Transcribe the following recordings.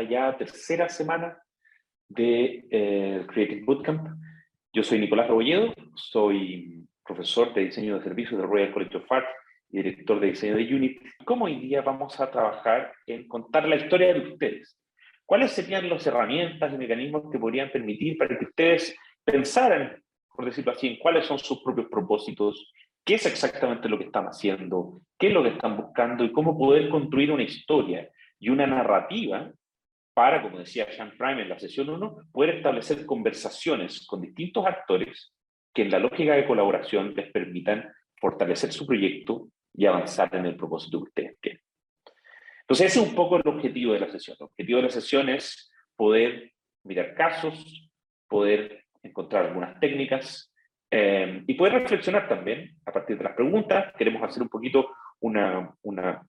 esta ya tercera semana de Creative Bootcamp. Yo soy Nicolás Rebolledo, soy profesor de diseño de servicios del Royal College of Art y director de diseño de Unity. Como hoy día vamos a trabajar en contar la historia de ustedes. ¿Cuáles serían las herramientas y mecanismos que podrían permitir para que ustedes pensaran, por decirlo así, en cuáles son sus propios propósitos, qué es exactamente lo que están haciendo, qué es lo que están buscando y cómo poder construir una historia y una narrativa para, como decía Sean Prime en la sesión 1, poder establecer conversaciones con distintos actores que en la lógica de colaboración les permitan fortalecer su proyecto y avanzar en el propósito que ustedes tienen. Entonces ese es un poco el objetivo de la sesión. El objetivo de la sesión es poder mirar casos, poder encontrar algunas técnicas y poder reflexionar también a partir de las preguntas. Queremos hacer un poquito una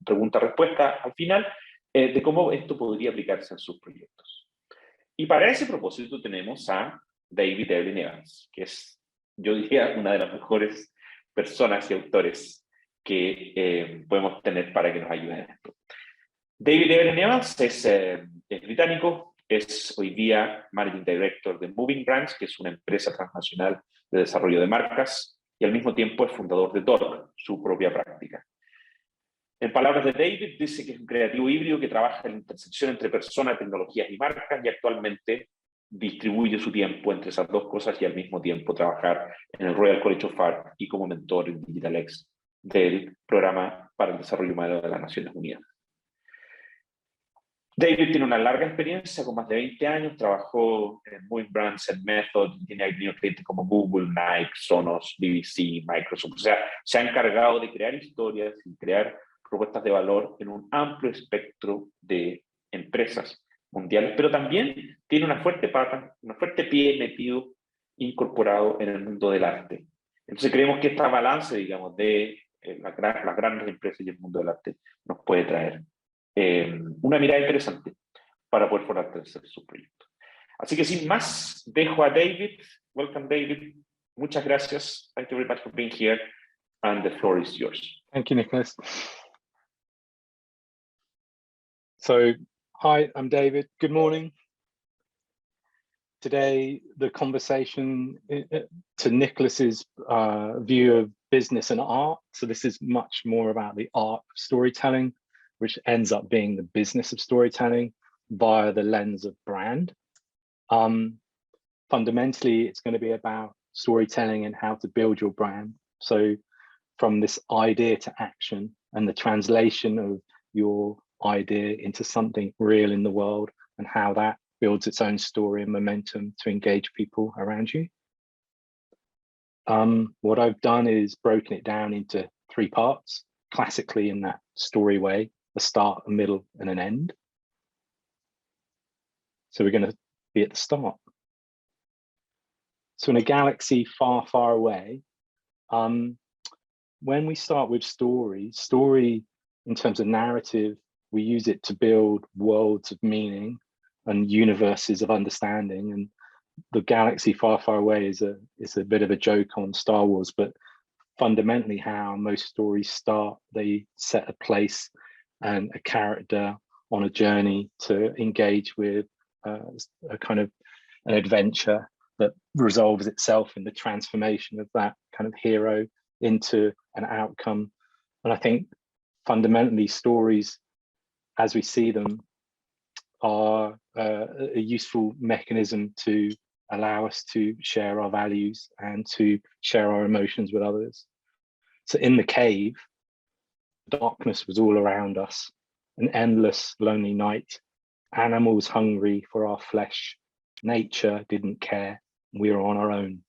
pregunta-respuesta al final de cómo esto podría aplicarse en sus proyectos. Y para ese propósito tenemos a Eveleigh-Evans, que es, yo diría, una de las mejores personas y autores que podemos tener para que nos ayuden en esto. Eveleigh-Evans es británico, es hoy día Managing Director de Moving Brands, que es una empresa transnacional de desarrollo de marcas, y al mismo tiempo es fundador de Torque, su propia práctica. En palabras de David, dice que es un creativo híbrido que trabaja en la intersección entre personas, tecnologías y marcas, y actualmente distribuye su tiempo entre esas dos cosas y al mismo tiempo trabajar en el Royal College of Art y como mentor en DigitalX del programa para el desarrollo humano de las Naciones Unidas. David tiene una larga experiencia, con más de 20 años, trabajó en Moving Brands, en Method, tiene clientes como Google, Nike, Sonos, BBC, Microsoft. O sea, se ha encargado de crear historias y crear propuestas de valor en un amplio espectro de empresas mundiales, pero también tiene una fuerte pata, un fuerte pie metido, incorporado en el mundo del arte. Entonces creemos que esta balance, digamos, de las grandes empresas y el mundo del arte nos puede traer una mirada interesante para poder fortalecer su proyecto. Así que sin más, dejo a David. Welcome, David. Muchas gracias. Thank you very much for being here. And the floor is yours. Thank you, Nicholas. So, hi, I'm David. Good morning. Today, the conversation to Nicholas's view of business and art. So this is much more about the art of storytelling, which ends up being the business of storytelling via the lens of brand. Fundamentally, it's going to be about storytelling and how to build your brand. So from this idea to action and the translation of your idea into something real in the world and how that builds its own story and momentum to engage people around you. What I've done is broken it down into 3 parts, classically in that story way, a start, a middle, and an end. So we're going to be at the start. So in a galaxy far, far away, when we start with story in terms of narrative, we use it to build worlds of meaning and universes of understanding. And the galaxy far, far away is a bit of a joke on Star Wars, but fundamentally how most stories start, they set a place and a character on a journey to engage with a kind of an adventure that resolves itself in the transformation of that kind of hero into an outcome. And I think fundamentally stories, as we see them, are a useful mechanism to allow us to share our values and to share our emotions with others. So in the cave, darkness was all around us, an endless lonely night, animals hungry for our flesh, nature didn't care, we were on our own.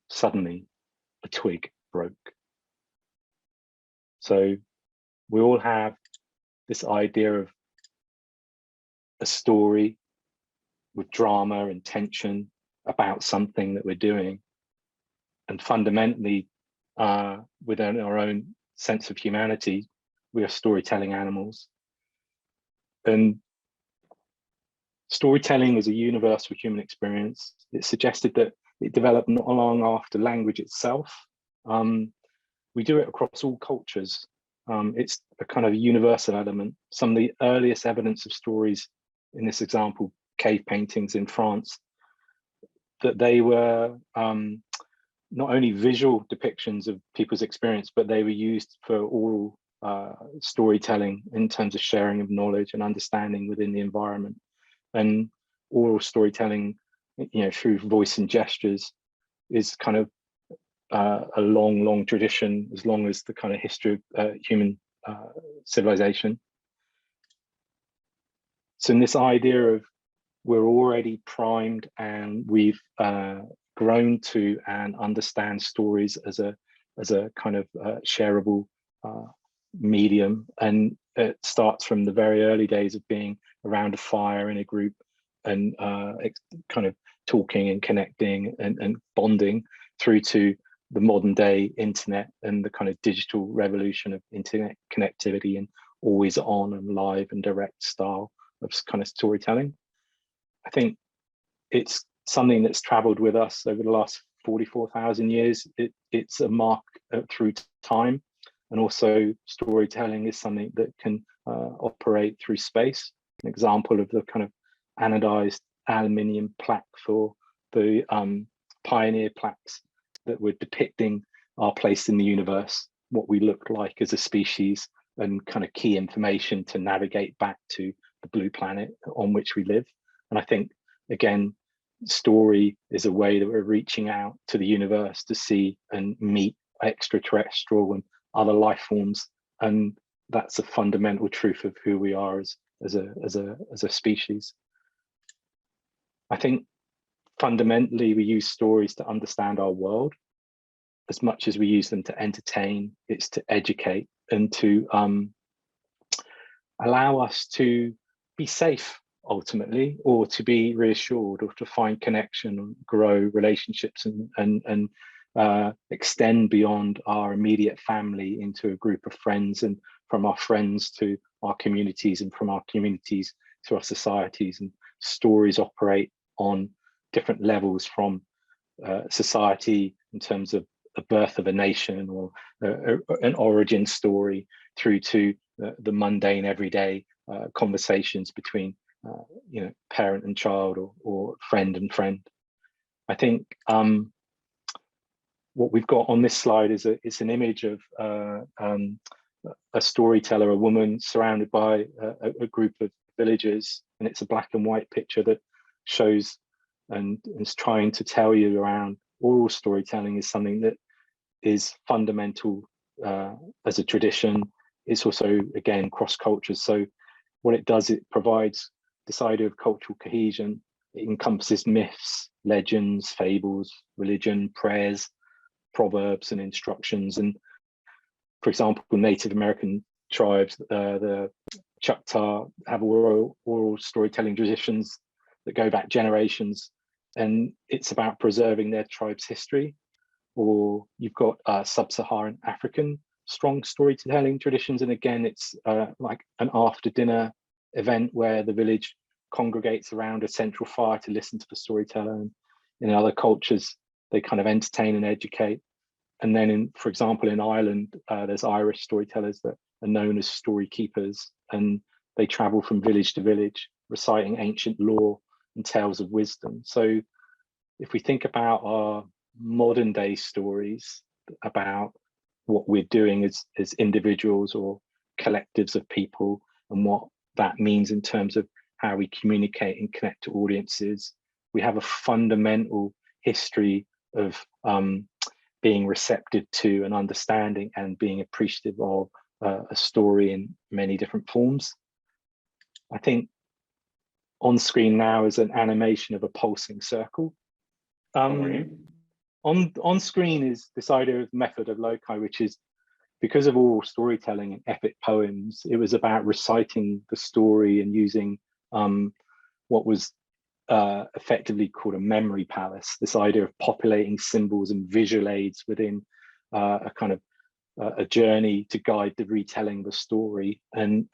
Suddenly, a twig broke. So we all have this idea of a story with drama and tension about something that we're doing. And fundamentally, within our own sense of humanity, we are storytelling animals. And storytelling is a universal human experience. It's suggested that it developed not long after language itself. We do it across all cultures. It's a kind of universal element. Some of the earliest evidence of stories in this example, cave paintings in France, that they were not only visual depictions of people's experience, but they were used for oral storytelling in terms of sharing of knowledge and understanding within the environment. And oral storytelling, through voice and gestures, is kind of a long tradition, as long as the kind of history of human civilization. So in this idea of we're already primed and we've grown to and understand stories as a kind of shareable medium, and it starts from the very early days of being around a fire in a group and kind of talking and connecting and bonding, through to the modern day internet and the kind of digital revolution of internet connectivity and always on and live and direct style of kind of storytelling. I think it's something that's traveled with us over the last 44,000 years. It's a mark through time. And also storytelling is something that can operate through space. An example of the kind of anodized aluminium plaque for the pioneer plaques that were depicting our place in the universe, what we look like as a species, and kind of key information to navigate back to the blue planet on which we live. And I think, again, story is a way that we're reaching out to the universe to see and meet extraterrestrial and other life forms, and that's a fundamental truth of who we are as a species. I think fundamentally we use stories to understand our world as much as we use them to entertain. It's to educate and to allow us to be safe ultimately, or to be reassured, or to find connection and grow relationships and extend beyond our immediate family into a group of friends, and from our friends to our communities, and from our communities to our societies. And stories operate on different levels, from society in terms of the birth of a nation or an origin story, through to the mundane everyday conversations between parent and child, or friend and friend. I think what we've got on this slide is it's an image of a storyteller, a woman surrounded by a group of villagers, and it's a black and white picture that shows and is trying to tell you around oral storytelling is something that is fundamental as a tradition. It's also, again, cross cultures. So what it does, it provides this idea of cultural cohesion. It encompasses myths, legends, fables, religion, prayers, proverbs, and instructions. And for example, Native American tribes, the Choctaw, have oral storytelling traditions that go back generations, and it's about preserving their tribe's history. Or you've got sub-Saharan African strong storytelling traditions, and again, it's like an after dinner event where the village congregates around a central fire to listen to the storyteller. And in other cultures, they kind of entertain and educate. And then, for example, in Ireland, there's Irish storytellers that are known as story keepers, and they travel from village to village, reciting ancient lore and tales of wisdom. So if we think about our modern day stories, about what we're doing as individuals or collectives of people, and what that means in terms of how we communicate and connect to audiences, we have a fundamental history of being receptive to and understanding and being appreciative of a story in many different forms. I think on screen now is an animation of a pulsing circle. On screen is this idea of method of loci, which is, because of oral storytelling and epic poems, it was about reciting the story and using what was effectively called a memory palace, this idea of populating symbols and visual aids within a kind of a journey to guide the retelling of the story. And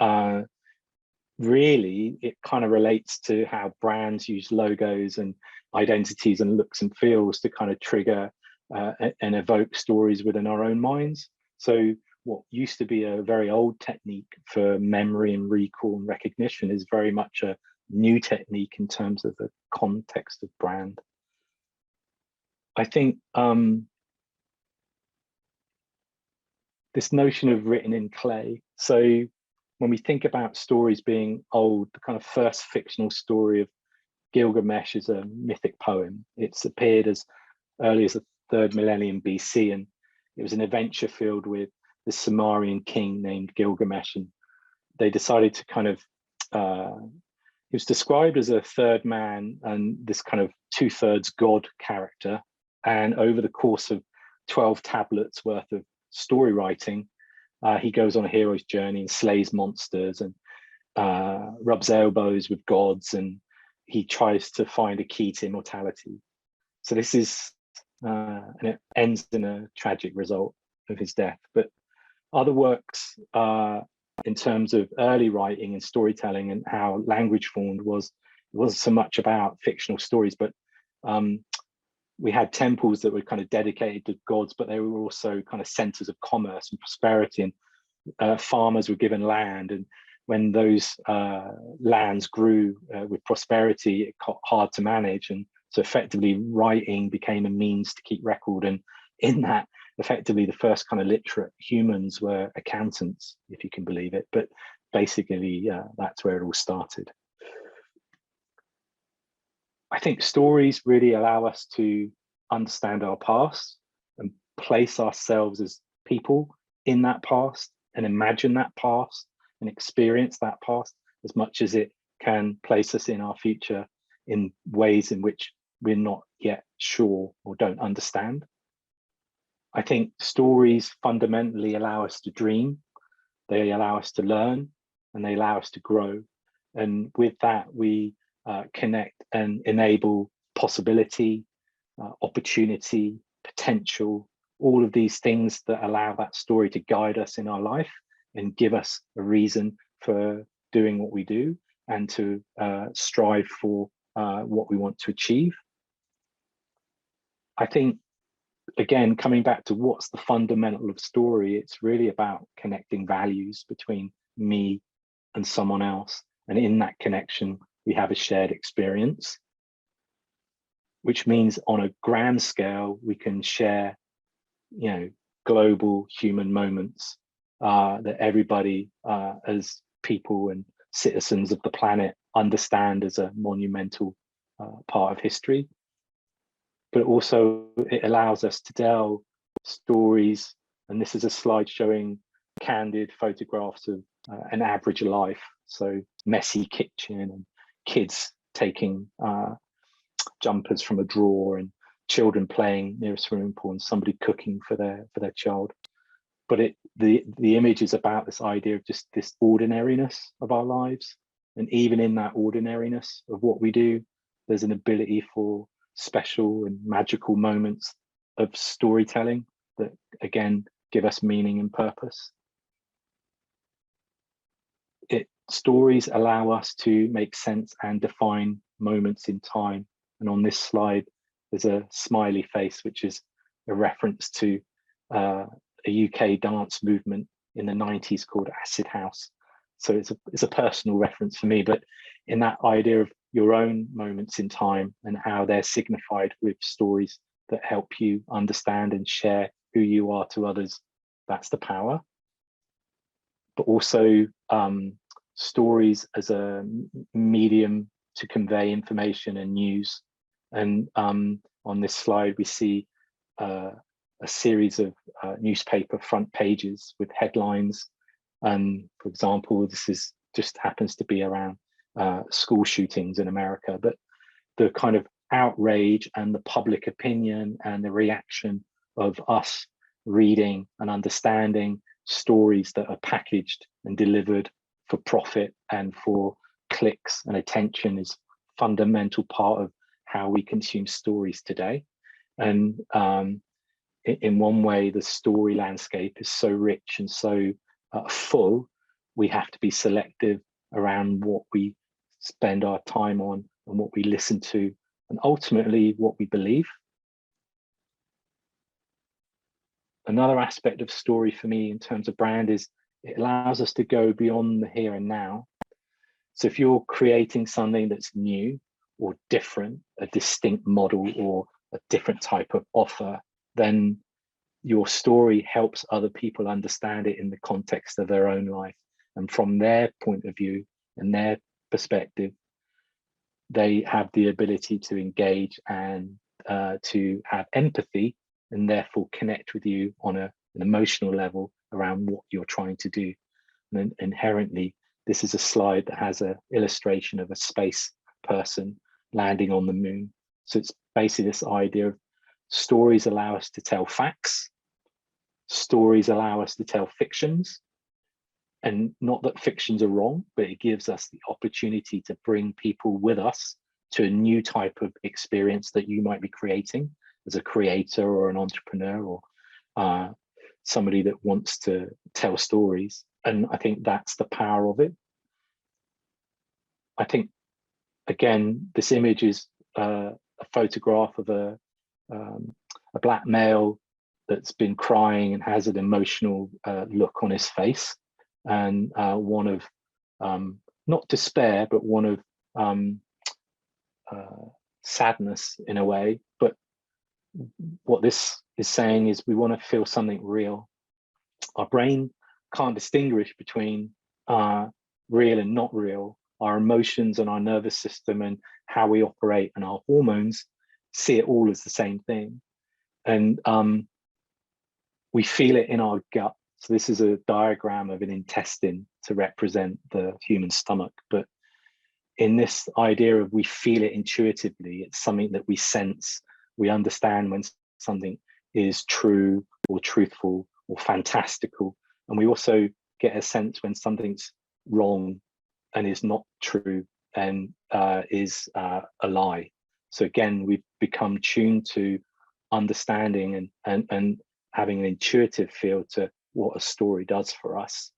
really, it kind of relates to how brands use logos and identities and looks and feels to kind of trigger and evoke stories within our own minds. So what used to be a very old technique for memory and recall and recognition is very much a new technique in terms of the context of brand. I think this notion of written in clay. So when we think about stories being old, the kind of first fictional story of Gilgamesh is a mythic poem. It's appeared as early as the 3rd millennium BC, and it was an adventure filled with the Sumerian king named Gilgamesh, and they decided to kind of, he was described as a third man and this kind of 2/3 god character. And over the course of 12 tablets worth of story writing, he goes on a hero's journey and slays monsters and rubs elbows with gods, and he tries to find a key to immortality. So this is, and it ends in a tragic result of his death. But other works in terms of early writing and storytelling and how language formed wasn't so much about fictional stories, but we had temples that were kind of dedicated to gods, but they were also kind of centers of commerce and prosperity, and farmers were given land, and when those lands grew with prosperity, it got hard to manage, and so effectively writing became a means to keep record. And in that, effectively the first kind of literate humans were accountants, if you can believe it. But basically that's where it all started. I think stories really allow us to understand our past and place ourselves as people in that past and imagine that past and experience that past, as much as it can place us in our future in ways in which we're not yet sure or don't understand. I think stories fundamentally allow us to dream, they allow us to learn, and they allow us to grow. And with that, we connect and enable possibility, opportunity, potential, all of these things that allow that story to guide us in our life and give us a reason for doing what we do and to strive for what we want to achieve. I think, again, coming back to what's the fundamental of story, it's really about connecting values between me and someone else. And in that connection, we have a shared experience, which means on a grand scale, we can share, global human moments that everybody as people and citizens of the planet understand as a monumental part of history. But also it allows us to tell stories, and this is a slide showing candid photographs of an average life. So messy kitchen and kids taking jumpers from a drawer and children playing near a swimming pool and somebody cooking for their child. But the image is about this idea of just this ordinariness of our lives. And even in that ordinariness of what we do, there's an ability for special and magical moments of storytelling that, again, give us meaning and purpose. Stories allow us to make sense and define moments in time. And on this slide, there's a smiley face, which is a reference to a UK dance movement in the 90s called Acid House. So it's a personal reference for me, but in that idea of your own moments in time and how they're signified with stories that help you understand and share who you are to others, that's the power. But also stories as a medium to convey information and news. And on this slide, we see a series of newspaper front pages with headlines. And for example, this is just happens to be around school shootings in America, but the kind of outrage and the public opinion and the reaction of us reading and understanding stories that are packaged and delivered for profit and for clicks and attention is fundamental part of how we consume stories today. And in one way, the story landscape is so rich and so full, we have to be selective around what we spend our time on and what we listen to, and ultimately what we believe. Another aspect of story for me in terms of brand is it allows us to go beyond the here and now So if you're creating something that's new or different, a distinct model or a different type of offer, then your story helps other people understand it in the context of their own life. And from their point of view and their perspective, they have the ability to engage and to have empathy, and therefore connect with you on an emotional level around what you're trying to do. And inherently, this is a slide that has an illustration of a space person landing on the moon. So it's basically this idea of stories allow us to tell facts, stories allow us to tell fictions, and not that fictions are wrong, but it gives us the opportunity to bring people with us to a new type of experience that you might be creating as a creator or an entrepreneur or somebody that wants to tell stories. And I think that's the power of it. I think, again, this image is a photograph of a black male that's been crying and has an emotional look on his face, and one of not despair, but one of sadness in a way. But what this is saying is we want to feel something real. Our brain can't distinguish between real and not real. Our emotions and our nervous system and how we operate and our hormones see it all as the same thing. And we feel it in our gut. So this is a diagram of an intestine to represent the human stomach. But in this idea of we feel it intuitively, it's something that we sense. We understand when something is true or truthful or fantastical. And we also get a sense when something's wrong and is not true and is a lie. So again, we've become tuned to understanding and having an intuitive feel to what a story does for us.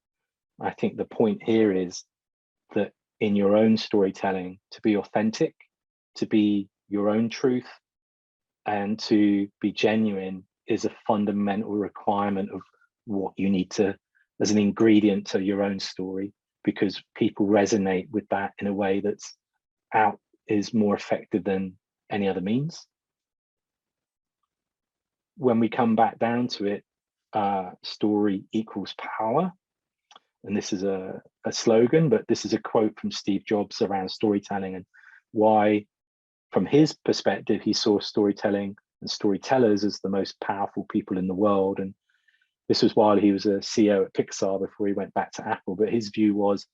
I think the point here is that in your own storytelling, to be authentic, to be your own truth, and to be genuine is a fundamental requirement of what you need to, as an ingredient to your own story, because people resonate with that in a way that's is more effective than any other means. When we come back down to it, story equals power. And this is a slogan, but this is a quote from Steve Jobs around storytelling and why, from his perspective, he saw storytelling and storytellers as the most powerful people in the world. And this was while he was a CEO at Pixar before he went back to Apple. But his view was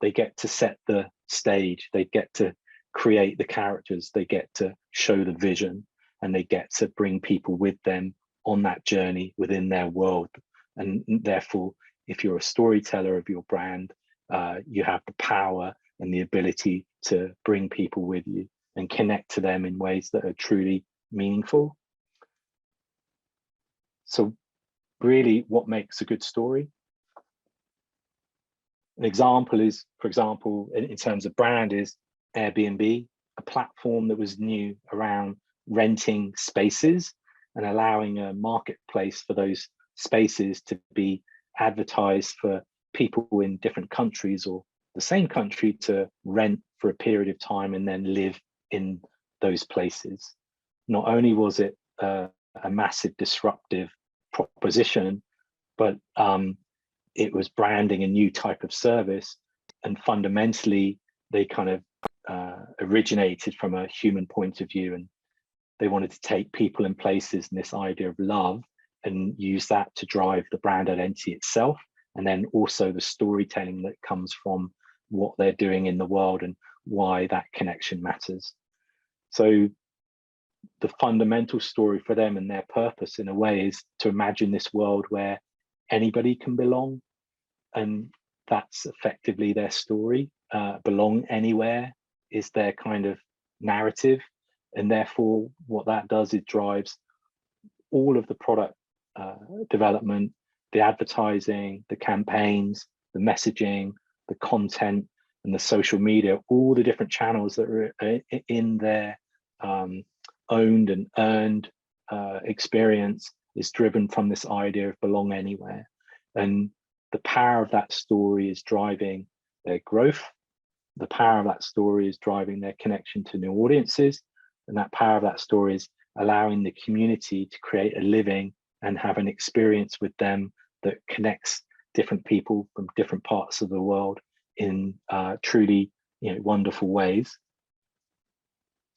they get to set the stage, they get to create the characters, they get to show the vision, and they get to bring people with them on that journey within their world. And therefore, if you're a storyteller of your brand, you have the power and the ability to bring people with you and connect to them in ways that are truly meaningful. So really, what makes a good story? An example is, for example, in terms of brand, is Airbnb, a platform that was new around renting spaces and allowing a marketplace for those spaces to be advertised for people in different countries or the same country to rent for a period of time and then live in those places. Not only was it a massive disruptive proposition, but it was branding a new type of service, and fundamentally they kind of originated from a human point of view, and they wanted to take people and places and this idea of love and use that to drive the brand identity itself, and then also the storytelling that comes from what they're doing in the world and why that connection matters. So the fundamental story for them and their purpose in a way is to imagine this world where anybody can belong, and that's effectively their story. Belong anywhere is their kind of narrative, and therefore what that does, it drives all of the product development, the advertising, the campaigns, the messaging, the content, and the social media, all the different channels that are in their owned and earned experience is driven from this idea of belong anywhere. And the power of that story is driving their growth, the power of that story is driving their connection to new audiences, and that power of that story is allowing the community to create a living and have an experience with them that connects different people from different parts of the world in truly, wonderful ways.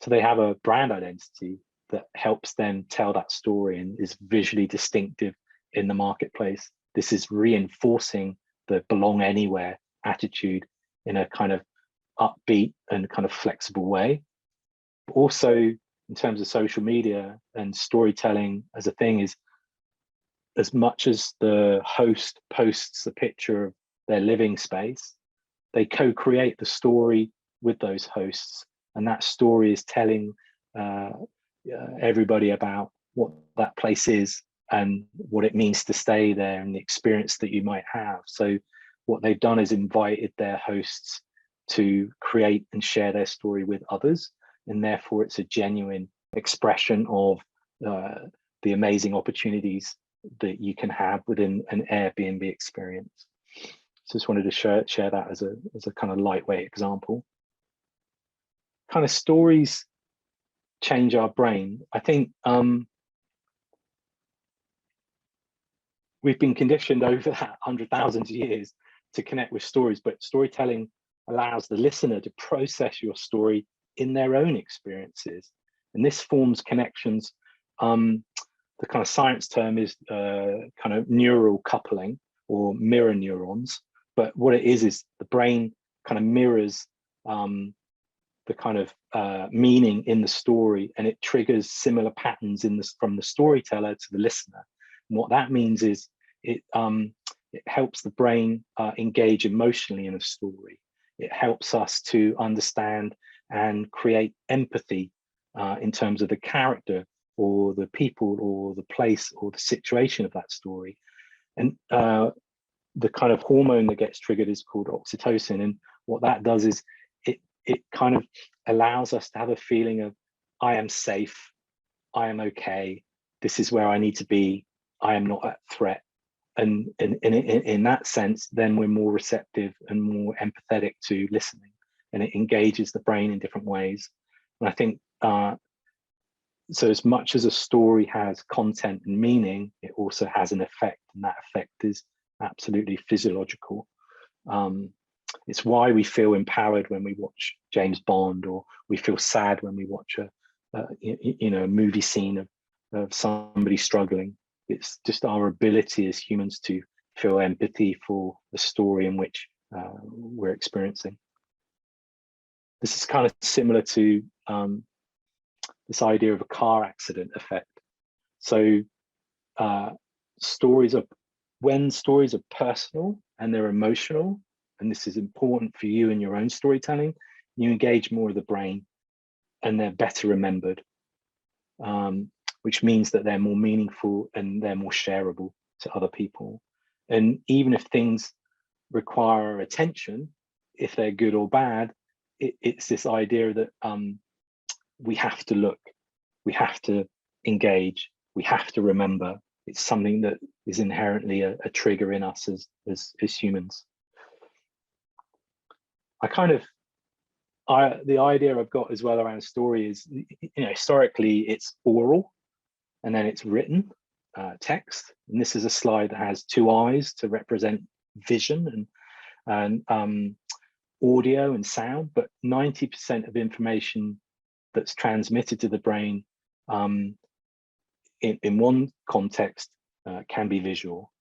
So they have a brand identity that helps them tell that story and is visually distinctive in the marketplace. This is reinforcing the belong anywhere attitude in a kind of upbeat and kind of flexible way. Also, in terms of social media and storytelling as a thing, is as much as the host posts a picture of their living space, they co-create the story with those hosts, and that story is telling everybody about what that place is and what it means to stay there and the experience that you might have. So what they've done is invited their hosts to create and share their story with others, and therefore it's a genuine expression of the amazing opportunities that you can have within an Airbnb experience. So just wanted to share that as a kind of lightweight example. Kind of stories change our brain. I think we've been conditioned over that 100,000 years to connect with stories, but storytelling allows the listener to process your story in their own experiences. And this forms connections. The kind of science term is kind of neural coupling or mirror neurons. But what it is the brain kind of mirrors the kind of meaning in the story, and it triggers similar patterns from the storyteller to the listener. And what that means is it helps the brain engage emotionally in a story. It helps us to understand and create empathy in terms of the character or the people or the place or the situation of that story. And the kind of hormone that gets triggered is called oxytocin. And what that does is it kind of allows us to have a feeling of, I am safe, I am okay, this is where I need to be, I am not at threat. And in that sense, then we're more receptive and more empathetic to listening, and it engages the brain in different ways. And I think, so as much as a story has content and meaning, it also has an effect, and that effect is absolutely physiological. It's why we feel empowered when we watch James Bond, or we feel sad when we watch a movie scene of somebody struggling. It's just our ability as humans to feel empathy for the story in which we're experiencing. This is kind of similar to this idea of a car accident effect. So when stories are personal and they're emotional, and this is important for you in your own storytelling, you engage more of the brain and they're better remembered, which means that they're more meaningful and they're more shareable to other people. And even if things require attention, if they're good or bad, it's this idea that we have to look, we have to engage, we have to remember. It's something that is inherently a trigger in us as humans. The idea I've got as well around story is, historically it's oral and then it's written text. And this is a slide that has two eyes to represent vision and audio and sound, but 90% of information that's transmitted to the brain in one context can be visual.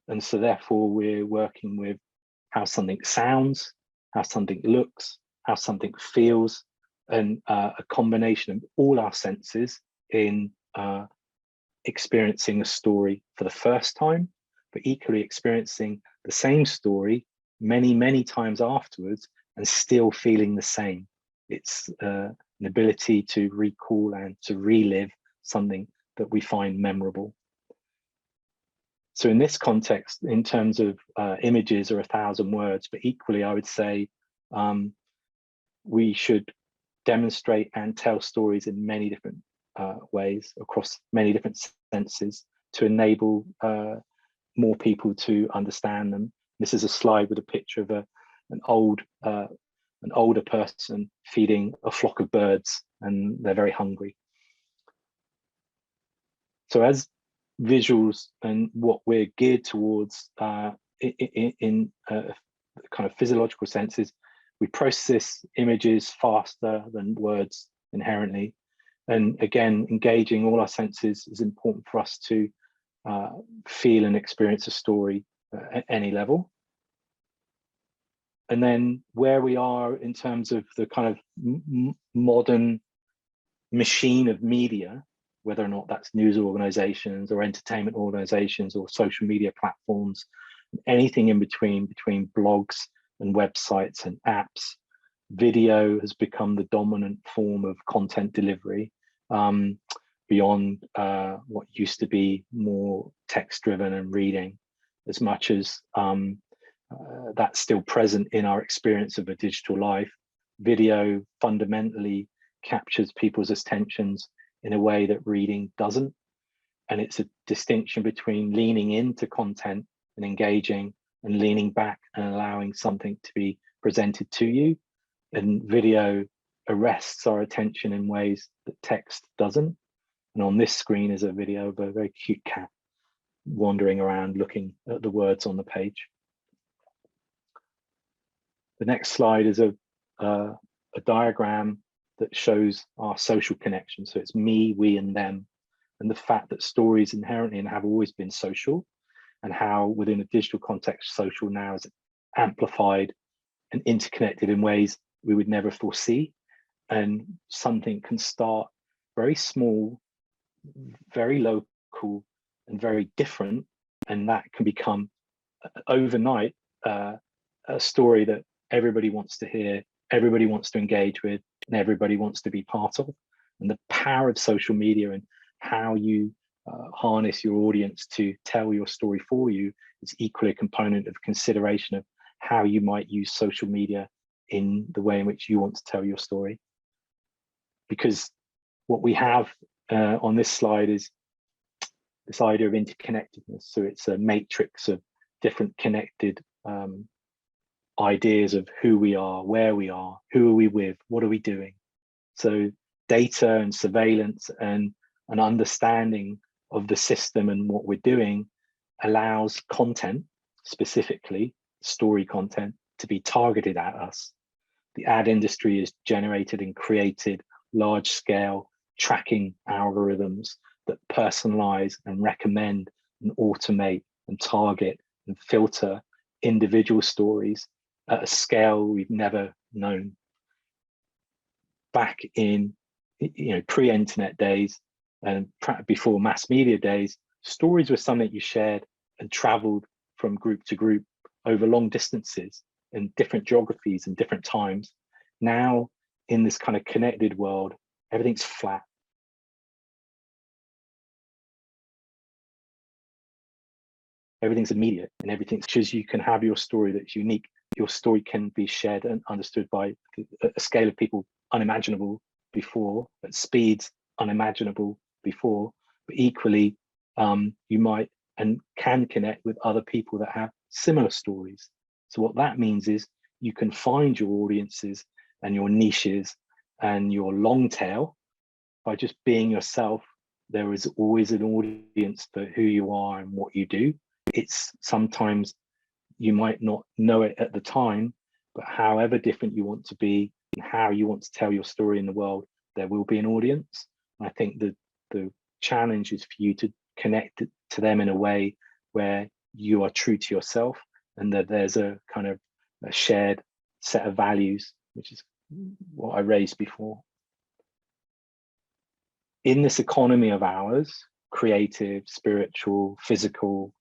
And so therefore we're working with how something sounds, how something looks, how something feels, and a combination of all our senses in experiencing a story for the first time, but equally experiencing the same story many, many times afterwards and still feeling the same. It's an ability to recall and to relive something that we find memorable. So in this context, in terms of images are 1,000 words, but equally I would say we should demonstrate and tell stories in many different ways across many different senses to enable more people to understand them. This is a slide with a picture of an old an older person feeding a flock of birds and they're very hungry. So as visuals and what we're geared towards in kind of physiological senses, we process images faster than words inherently. And again, engaging all our senses is important for us to feel and experience a story at any level. And then where we are in terms of the kind of modern machine of media, whether or not that's news organizations or entertainment organizations or social media platforms, anything in between blogs and websites and apps, video has become the dominant form of content delivery, beyond what used to be more text driven and reading, as much as that's still present in our experience of a digital life. Video fundamentally captures people's attentions in a way that reading doesn't. And it's a distinction between leaning into content and engaging and leaning back and allowing something to be presented to you. And video arrests our attention in ways that text doesn't. And on this screen is a video of a very cute cat wandering around looking at the words on the page. The next slide is a diagram that shows our social connection. So it's me, we, and them, and the fact that stories inherently and have always been social, and how within a digital context, social now is amplified and interconnected in ways we would never foresee. And something can start very small, very local, and very different, and that can become overnight a story that everybody wants to hear, everybody wants to engage with, and everybody wants to be part of. And the power of social media and how you harness your audience to tell your story for you is equally a component of consideration of how you might use social media in the way in which you want to tell your story. Because what we have on this slide is this idea of interconnectedness. So it's a matrix of different connected ideas of who we are, where we are, who are we with, what are we doing. So data and surveillance and an understanding of the system and what we're doing allows content, specifically story content, to be targeted at us. The ad industry has generated and created large-scale tracking algorithms that personalize and recommend and automate and target and filter individual stories at a scale we've never known. Back in pre-internet days and before mass media days, stories were something you shared and traveled from group to group over long distances in different geographies and different times. Now, in this kind of connected world, everything's flat. Everything's immediate and everything's because you can have your story that's unique. Your story can be shared and understood by a scale of people unimaginable before, at speeds unimaginable before, but equally you might and can connect with other people that have similar stories. So what that means is you can find your audiences and your niches and your long tail by just being yourself. There is always an audience for who you are and what you do. It's sometimes you might not know it at the time, but however different you want to be and how you want to tell your story in the world, there will be an audience. And I think that the challenge is for you to connect to them in a way where you are true to yourself and that there's a kind of a shared set of values, which is what I raised before. In this economy of ours, creative, spiritual, physical,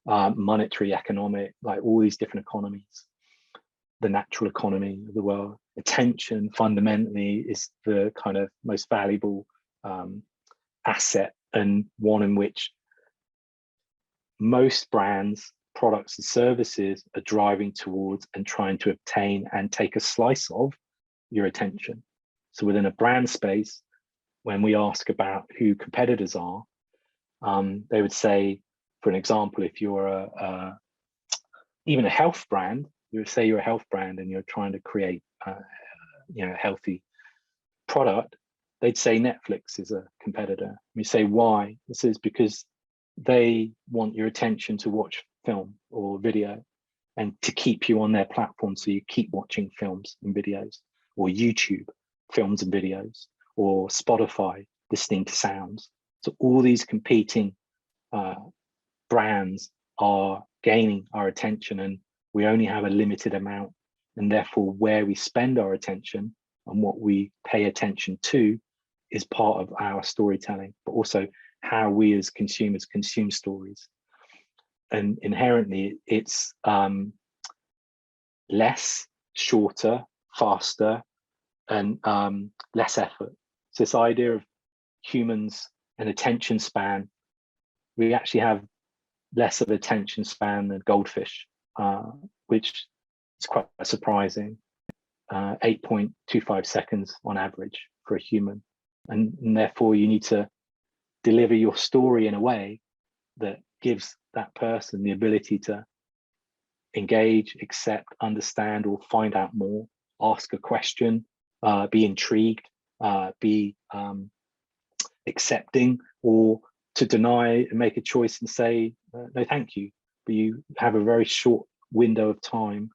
monetary, economic, like all these different economies, the natural economy of the world, attention fundamentally is the kind of most valuable asset, and one in which most brands, products and services are driving towards and trying to obtain and take a slice of your attention. So within a brand space, when we ask about who competitors are, they would say, for an example, if you're even a health brand, say you're a health brand and you're trying to create a healthy product, they'd say Netflix is a competitor. You say why? This is because they want your attention to watch film or video and to keep you on their platform, so you keep watching films and videos, or YouTube films and videos, or Spotify listening to sounds. So all these competing brands are gaining our attention, and we only have a limited amount, and therefore where we spend our attention and what we pay attention to is part of our storytelling, but also how we as consumers consume stories. And inherently it's less, shorter, faster, and less effort. So this idea of humans and attention span, we actually have less of attention span than goldfish, which is quite surprising. 8.25 seconds on average for a human. And therefore you need to deliver your story in a way that gives that person the ability to engage, accept, understand, or find out more, ask a question, be intrigued, be accepting, or to deny and make a choice and say, no, thank you. But you have a very short window of time,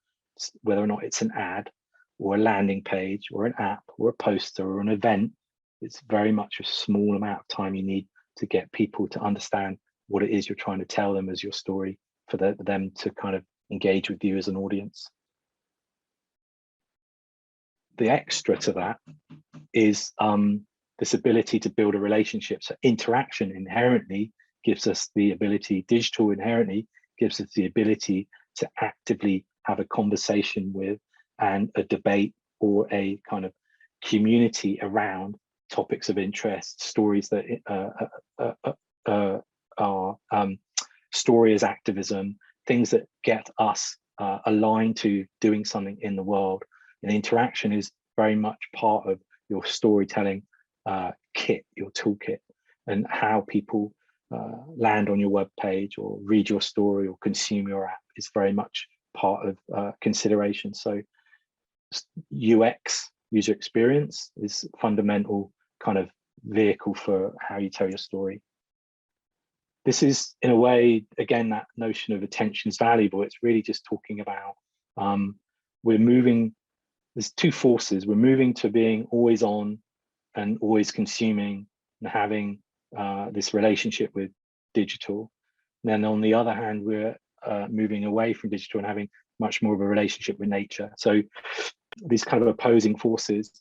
whether or not it's an ad or a landing page or an app or a poster or an event. It's very much a small amount of time you need to get people to understand what it is you're trying to tell them as your story, for them to kind of engage with you as an audience. The extra to that is this ability to build a relationship. So interaction inherently gives us the ability, digital inherently gives us the ability to actively have a conversation with and a debate or a kind of community around topics of interest, stories that are story as activism, things that get us aligned to doing something in the world. And interaction is very much part of your storytelling kit, your toolkit, and how people land on your web page or read your story or consume your app is very much part of consideration. So UX, user experience, is fundamental kind of vehicle for how you tell your story. This is, in a way, again, that notion of attention is valuable. It's really just talking about we're moving, there's two forces. We're moving to being always on and always consuming and having this relationship with digital. And then on the other hand, we're moving away from digital and having much more of a relationship with nature. So these kind of opposing forces,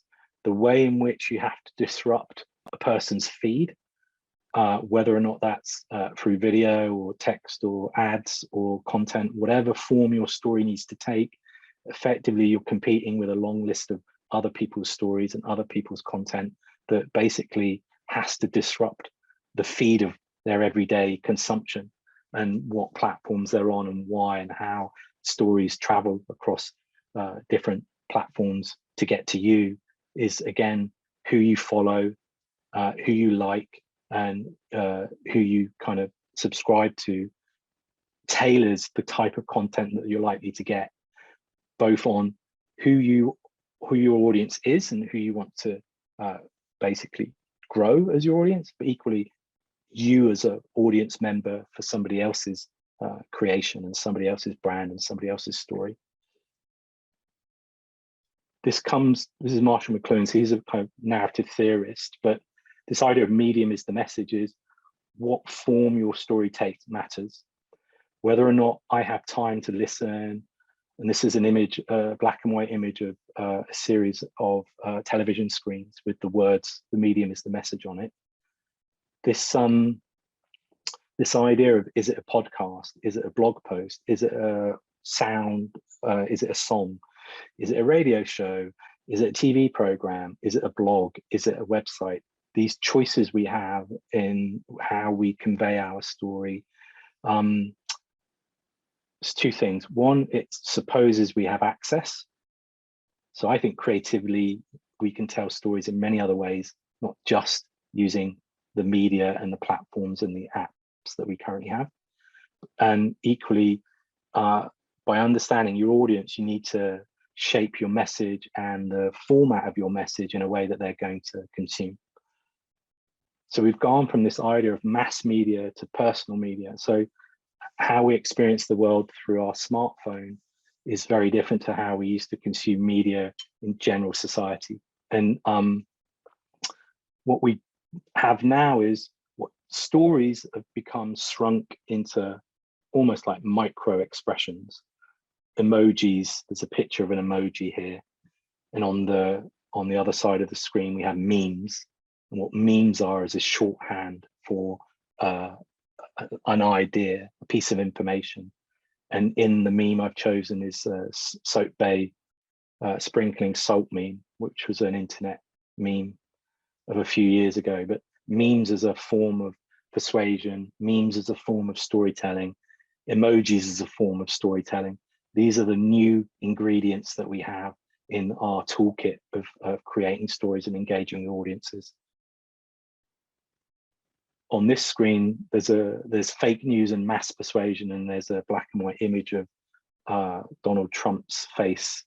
the way in which you have to disrupt a person's feed, whether or not that's through video or text or ads or content, whatever form your story needs to take, effectively you're competing with a long list of other people's stories and other people's content that basically has to disrupt the feed of their everyday consumption and what platforms they're on and why and how stories travel across different platforms to get to you is, again, who you follow, who you like, and who you kind of subscribe to tailors the type of content that you're likely to get, both on who your audience is and who you want to basically grow as your audience, but equally you as an audience member for somebody else's creation and somebody else's brand and somebody else's story. This is Marshall McLuhan, so he's a kind of narrative theorist, but this idea of medium is the message is what form your story takes matters. Whether or not I have time to listen, and this is an image, a black and white image of a series of television screens with the words, the medium is the message on it. This idea of, is it a podcast? Is it a blog post? Is it a sound? Is it a song? Is it a radio show? Is it a TV program? Is it a blog? Is it a website? These choices we have in how we convey our story. It's two things. One, it supposes we have access. So I think creatively, we can tell stories in many other ways, not just using the media and the platforms and the apps that we currently have. And equally, by by understanding your audience, you need to shape your message and the format of your message in a way that they're going to consume. So we've gone from this idea of mass media to personal media. So how we experience the world through our smartphone is very different to how we used to consume media in general society. And what we have now is what stories have become shrunk into almost like micro expressions. Emojis, there's a picture of an emoji here. And on the other side of the screen, we have memes. And what memes are is a shorthand for an idea, a piece of information. And in the meme I've chosen is Soap Bay sprinkling salt meme, which was an internet meme of a few years ago. But memes as a form of persuasion, memes as a form of storytelling, emojis as a form of storytelling. These are the new ingredients that we have in our toolkit of creating stories and engaging the audiences. On this screen, there's fake news and mass persuasion, and there's a black and white image of Donald Trump's face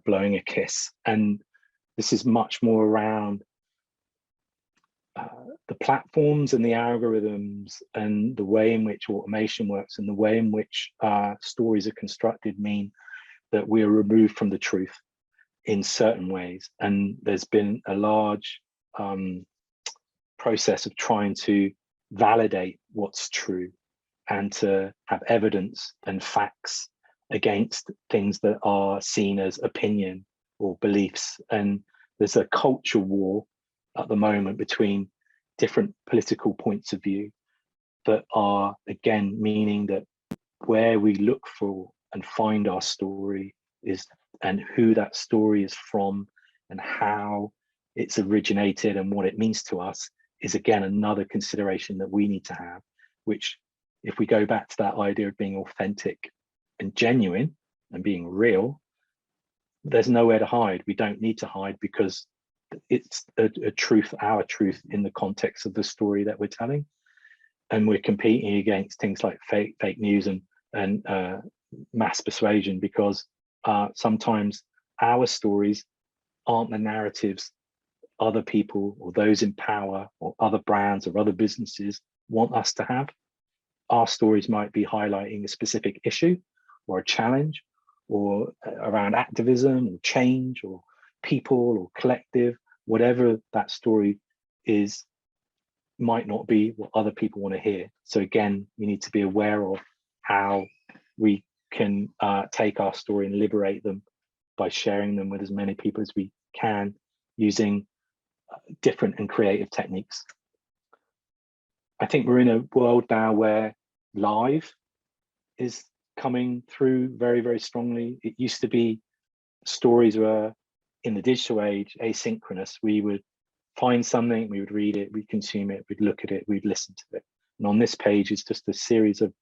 blowing a kiss. And this is much more around the platforms and the algorithms and the way in which automation works and the way in which stories are constructed mean that we're removed from the truth in certain ways. And there's been a large process of trying to validate what's true and to have evidence and facts against things that are seen as opinion or beliefs. And there's a culture war at the moment between different political points of view that are, again, meaning that where we look for and find our story is, and who that story is from and how it's originated and what it means to us is, again, another consideration that we need to have, which, if we go back to that idea of being authentic and genuine and being real, there's nowhere to hide. We don't need to hide because it's a truth, our truth in the context of the story that we're telling. And we're competing against things like fake news and mass persuasion, because sometimes our stories aren't the narratives other people or those in power or other brands or other businesses want us to have. Our stories might be highlighting a specific issue or a challenge or around activism or change or people or collective, whatever that story is, might not be what other people want to hear. So again, we need to be aware of how we can take our story and liberate them by sharing them with as many people as we can using different and creative techniques. I think we're in a world now where live is coming through very, very strongly. It used to be stories were, in the digital age, asynchronous. We would find something, we would read it, we'd consume it, we'd look at it, we'd listen to it. And on this page is just a series of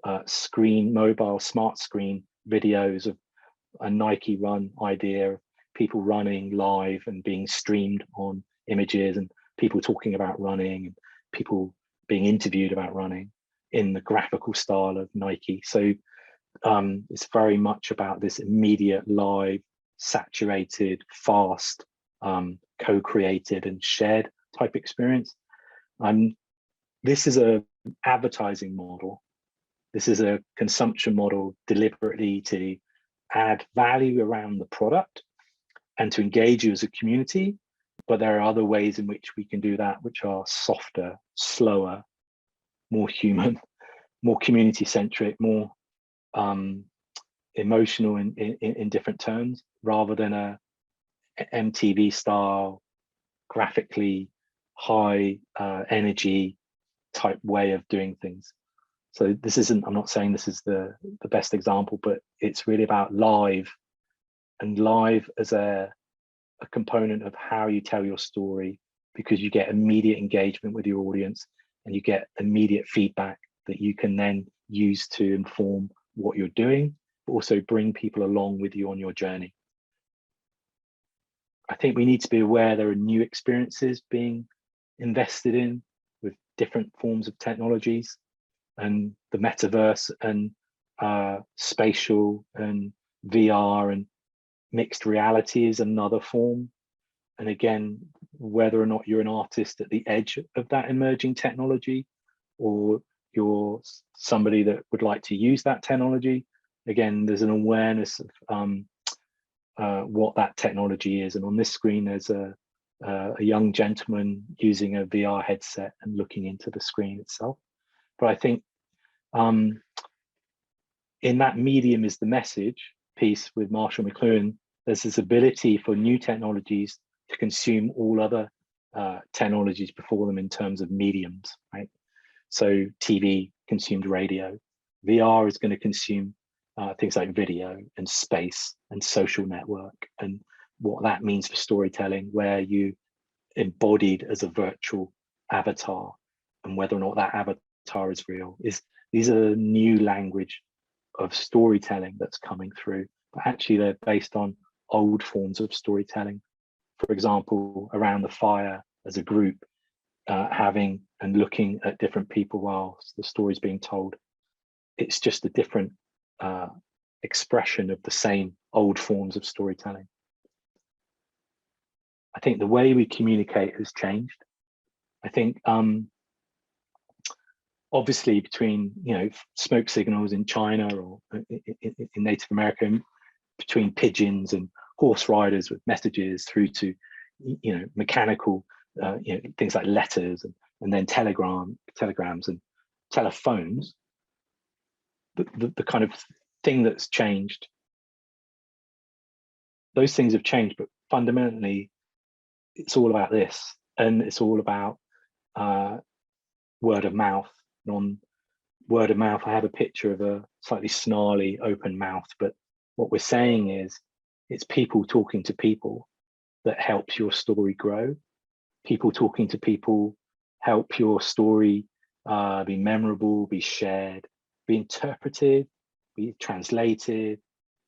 mobile smart screen videos of a Nike run idea, people running live and being streamed on images, and people talking about running and people being interviewed about running in the graphical style of Nike. So it's very much about this immediate, live, saturated, fast, co-created and shared type experience. This is an advertising model. This is a consumption model deliberately to add value around the product and to engage you as a community. But there are other ways in which we can do that, which are softer, slower, more human, more community-centric, more emotional in different terms, rather than a MTV style, graphically high energy type way of doing things. So this isn't, I'm not saying this is the best example, but it's really about live, and live as a component of how you tell your story, because you get immediate engagement with your audience and you get immediate feedback that you can then use to inform what you're doing, but also bring people along with you on your journey. I think we need to be aware there are new experiences being invested in with different forms of technologies and the metaverse, and spatial and VR and mixed reality is another form. And again, whether or not you're an artist at the edge of that emerging technology, or you're somebody that would like to use that technology, again, there's an awareness of what that technology is. And on this screen, there's a young gentleman using a VR headset and looking into the screen itself. But I think in that medium is the message piece with Marshall McLuhan, there's this ability for new technologies to consume all other technologies before them in terms of mediums, right? So TV consumed radio, VR is going to consume things like video and space and social network, and what that means for storytelling, where you embodied as a virtual avatar, and whether or not that avatar is real. These are the new language of storytelling that's coming through, but actually they're based on old forms of storytelling. For example, around the fire as a group, having and looking at different people whilst the story's being told. It's just a different expression of the same old forms of storytelling. I think the way we communicate has changed. I think obviously between, you know, smoke signals in China or in Native America, between pigeons and horse riders with messages through to, you know, mechanical, you know, things like letters and then telegrams and telephones, the kind of thing that's changed, those things have changed, but fundamentally it's all about this, and it's all about word of mouth. And on word of mouth, I have a picture of a slightly snarly open mouth, but what we're saying is it's people talking to people that helps your story grow. People talking to people help your story be memorable, be shared, be interpreted, be translated,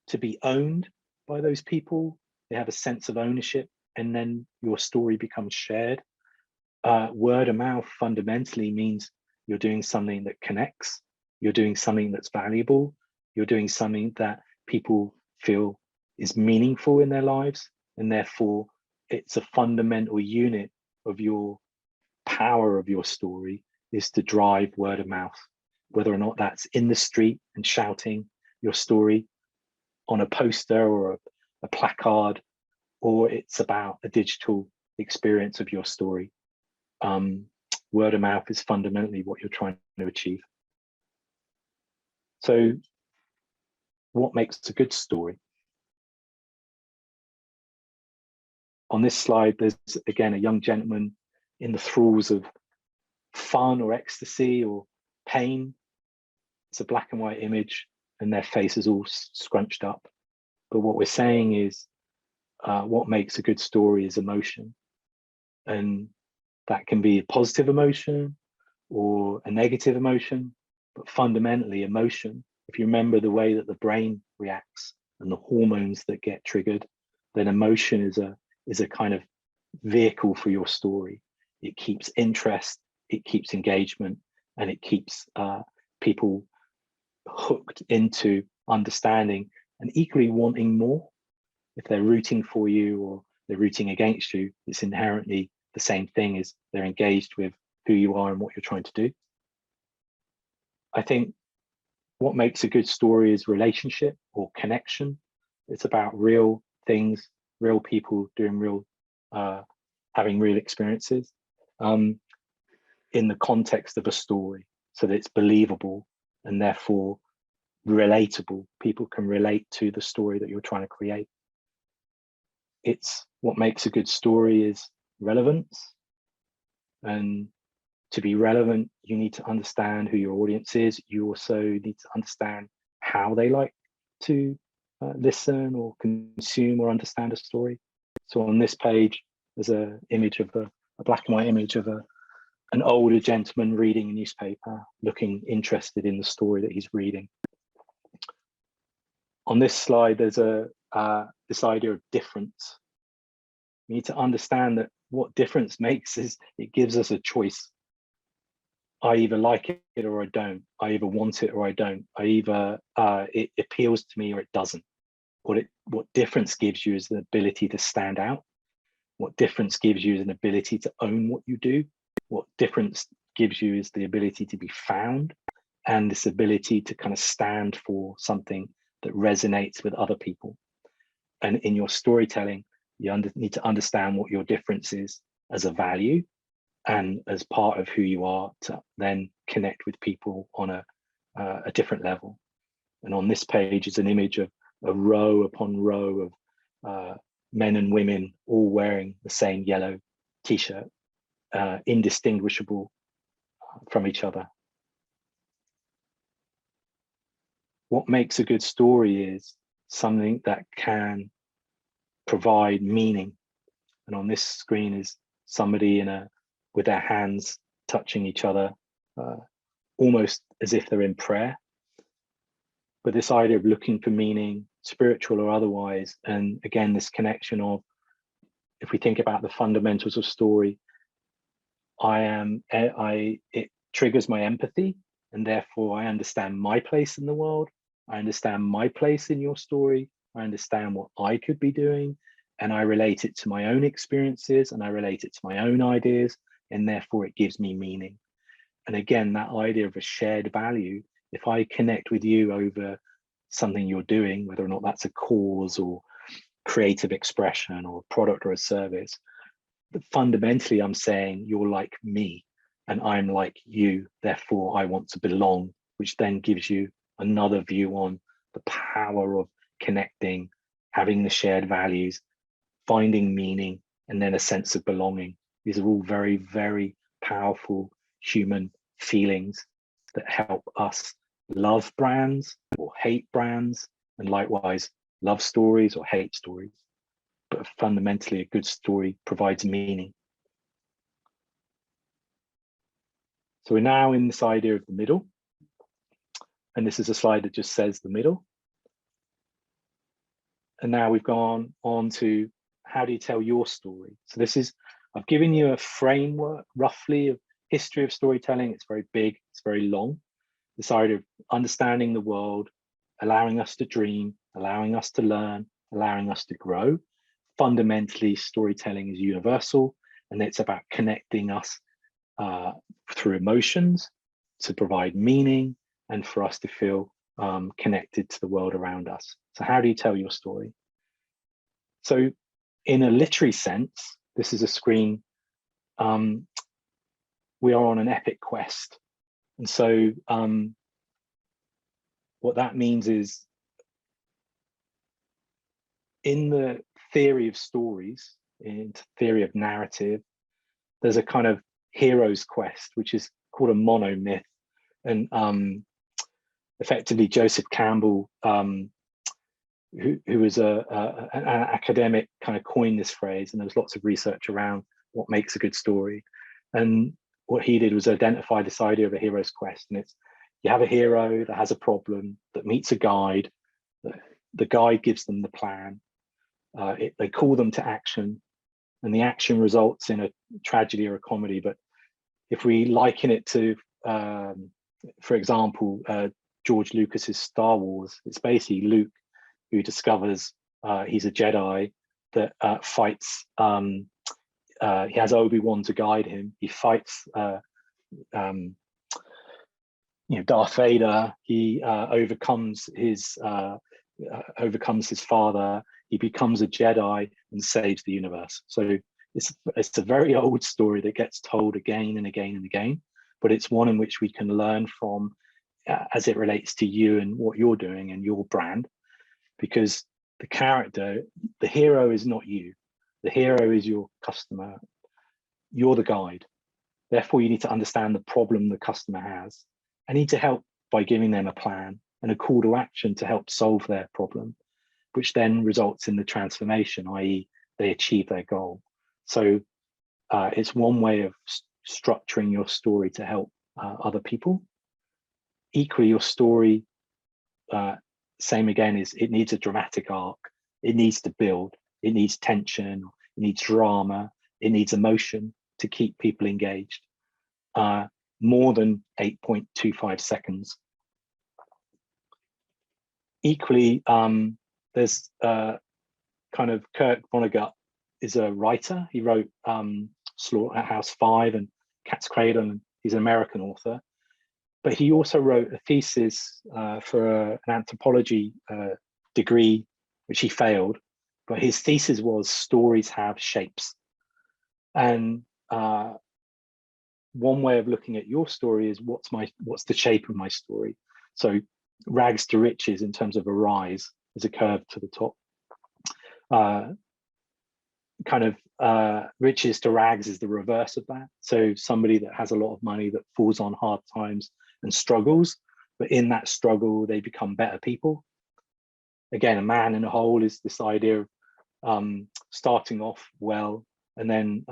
to be owned by those people. They have a sense of ownership, and then your story becomes shared. Word of mouth fundamentally means you're doing something that connects, you're doing something that's valuable, you're doing something that people feel is meaningful in their lives, and therefore it's a fundamental unit of your power of your story is to drive word of mouth, whether or not that's in the street and shouting your story on a poster or a placard, or it's about a digital experience of your story. Word of mouth is fundamentally what you're trying to achieve. So what makes a good story? On this slide, there's again a young gentleman in the thralls of fun or ecstasy or pain. It's a black and white image and their face is all scrunched up. But what we're saying is what makes a good story is emotion. And that can be a positive emotion or a negative emotion, but fundamentally emotion. If you remember the way that the brain reacts and the hormones that get triggered, then emotion is a kind of vehicle for your story. It keeps interest, it keeps engagement, and it keeps people hooked into understanding and equally wanting more. If they're rooting for you or they're rooting against you, it's inherently the same thing, as they're engaged with who you are and what you're trying to do. I think what makes a good story is relationship or connection. It's about real things, real people doing real, having real experiences in the context of a story, so that it's believable and therefore relatable. People can relate to the story that you're trying to create. It's what makes a good story is relevance. And to be relevant, you need to understand who your audience is. You also need to understand how they like to listen or consume or understand a story. So on this page, there's an image of a black and white image of an older gentleman reading a newspaper, looking interested in the story that he's reading. On this slide, there's this idea of difference. We need to understand that what difference makes is it gives us a choice. I either like it or I don't. I either want it or I don't. I either it appeals to me or it doesn't. What difference gives you is the ability to stand out. What difference gives you is an ability to own what you do. What difference gives you is the ability to be found, and this ability to kind of stand for something that resonates with other people. And in your storytelling, you need to understand what your difference is as a value and as part of who you are, to then connect with people on a different level. And on this page is an image of a row upon row of men and women all wearing the same yellow t-shirt, indistinguishable from each other. What makes a good story is something that can provide meaning. And on this screen is somebody with their hands touching each other, almost as if they're in prayer. But this idea of looking for meaning, spiritual or otherwise, and again, this connection of, if we think about the fundamentals of story, it triggers my empathy, and therefore I understand my place in the world. I understand my place in your story. I understand what I could be doing, and I relate it to my own experiences, and I relate it to my own ideas, and therefore it gives me meaning. And again, that idea of a shared value, if I connect with you over something you're doing, whether or not that's a cause or creative expression or a product or a service, but fundamentally I'm saying you're like me and I'm like you, therefore I want to belong, which then gives you another view on the power of connecting, having the shared values, finding meaning, and then a sense of belonging. These are all very, very powerful human feelings that help us love brands or hate brands, and likewise love stories or hate stories. But fundamentally, a good story provides meaning. So we're now in this idea of the middle. And this is a slide that just says the middle. And now we've gone on to how do you tell your story? So this is, I've given you a framework roughly of history of storytelling. It's very big, it's very long. This idea of understanding the world, allowing us to dream, allowing us to learn, allowing us to grow. Fundamentally, storytelling is universal, and it's about connecting us through emotions to provide meaning and for us to feel connected to the world around us. So how do you tell your story? So in a literary sense, this is a screen, we are on an epic quest. And so what that means is, in the theory of stories, in theory of narrative, there's a kind of hero's quest, which is called a monomyth. And effectively Joseph Campbell, who was an academic, kind of coined this phrase, and there was lots of research around what makes a good story. And what he did was identify this idea of a hero's quest. And it's, you have a hero that has a problem, that meets a guide, the guide gives them the plan, they call them to action, and the action results in a tragedy or a comedy. But if we liken it to, for example, George Lucas's Star Wars, it's basically Luke who discovers he's a Jedi that fights, he has Obi-Wan to guide him. He fights Darth Vader. He overcomes his father. He becomes a Jedi and saves the universe. So it's a very old story that gets told again and again and again, but it's one in which we can learn from as it relates to you and what you're doing and your brand, because the character, the hero is not you. The hero is your customer. You're the guide. Therefore, you need to understand the problem the customer has. I need to help by giving them a plan and a call to action to help solve their problem, which then results in the transformation, i.e. they achieve their goal. So it's one way of structuring your story to help other people. Equally, your story, same again, is it needs a dramatic arc. It needs to build. It needs tension. It needs drama. It needs emotion to keep people engaged. more than 8.25 seconds. Equally, there's kind of Kurt Vonnegut is a writer. He wrote Slaughterhouse 5 and Cat's Cradle, and he's an American author. But he also wrote a thesis for an anthropology degree, which he failed. But his thesis was stories have shapes. And one way of looking at your story is what's the shape of my story? So rags to riches in terms of a rise is a curve to the top. Riches to rags is the reverse of that. So somebody that has a lot of money that falls on hard times and struggles, but in that struggle, they become better people. Again, a man in a hole is this idea of starting off well and then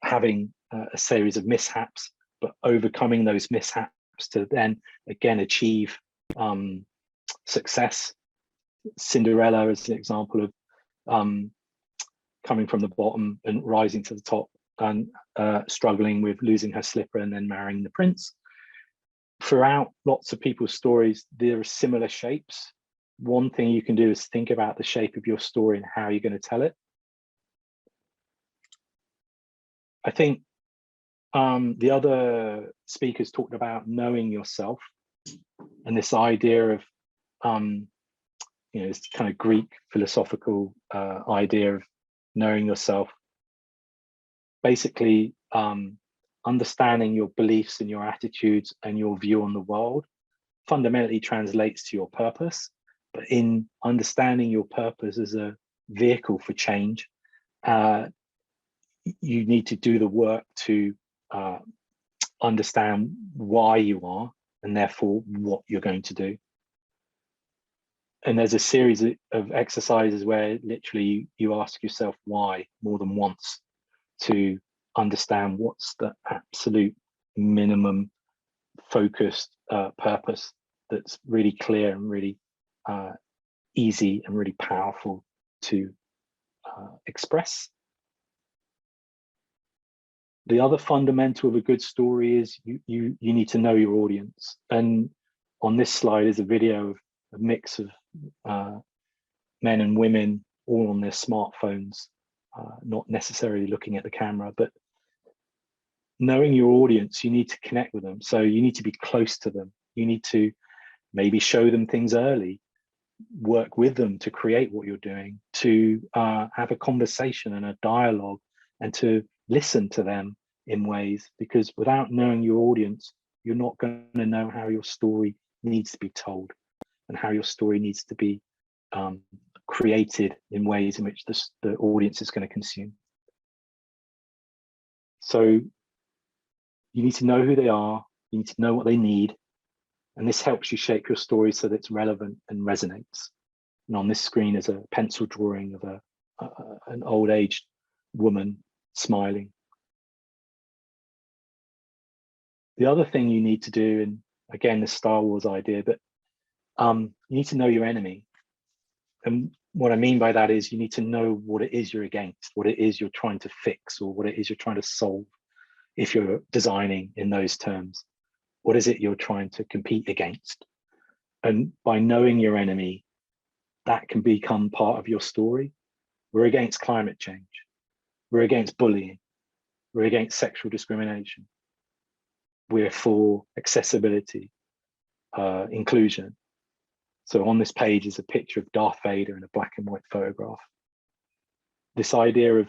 having a series of mishaps, but overcoming those mishaps to then again achieve success. Cinderella is an example of coming from the bottom and rising to the top and struggling with losing her slipper and then marrying the prince. Throughout lots of people's stories, there are similar shapes. One thing you can do is think about the shape of your story and how you're going to tell it. I think the other speakers talked about knowing yourself and this idea of, this kind of Greek philosophical idea of knowing yourself. Basically, understanding your beliefs and your attitudes and your view on the world fundamentally translates to your purpose. But in understanding your purpose as a vehicle for change, you need to do the work to understand why you are and therefore what you're going to do. And there's a series of exercises where literally you ask yourself why more than once to understand what's the absolute minimum focused purpose that's really clear and really easy and really powerful to express. The other fundamental of a good story is you need to know your audience. And on this slide is a video of a mix of men and women all on their smartphones, not necessarily looking at the camera, but knowing your audience, you need to connect with them. So you need to be close to them. You need to maybe show them things early, work with them to create what you're doing, to have a conversation and a dialogue, and to listen to them in ways, because without knowing your audience, you're not going to know how your story needs to be told and how your story needs to be created in ways in which the audience is going to consume. So you need to know who they are, you need to know what they need, and this helps you shape your story so that it's relevant and resonates. And on this screen is a pencil drawing of an old-aged woman smiling. The other thing you need to do, and again, the Star Wars idea, but you need to know your enemy. And what I mean by that is you need to know what it is you're against, what it is you're trying to fix, or what it is you're trying to solve. If you're designing in those terms, what is it you're trying to compete against? And by knowing your enemy, that can become part of your story. We're against climate change. We're against bullying. We're against sexual discrimination. We're for accessibility, inclusion. So on this page is a picture of Darth Vader in a black and white photograph. This idea of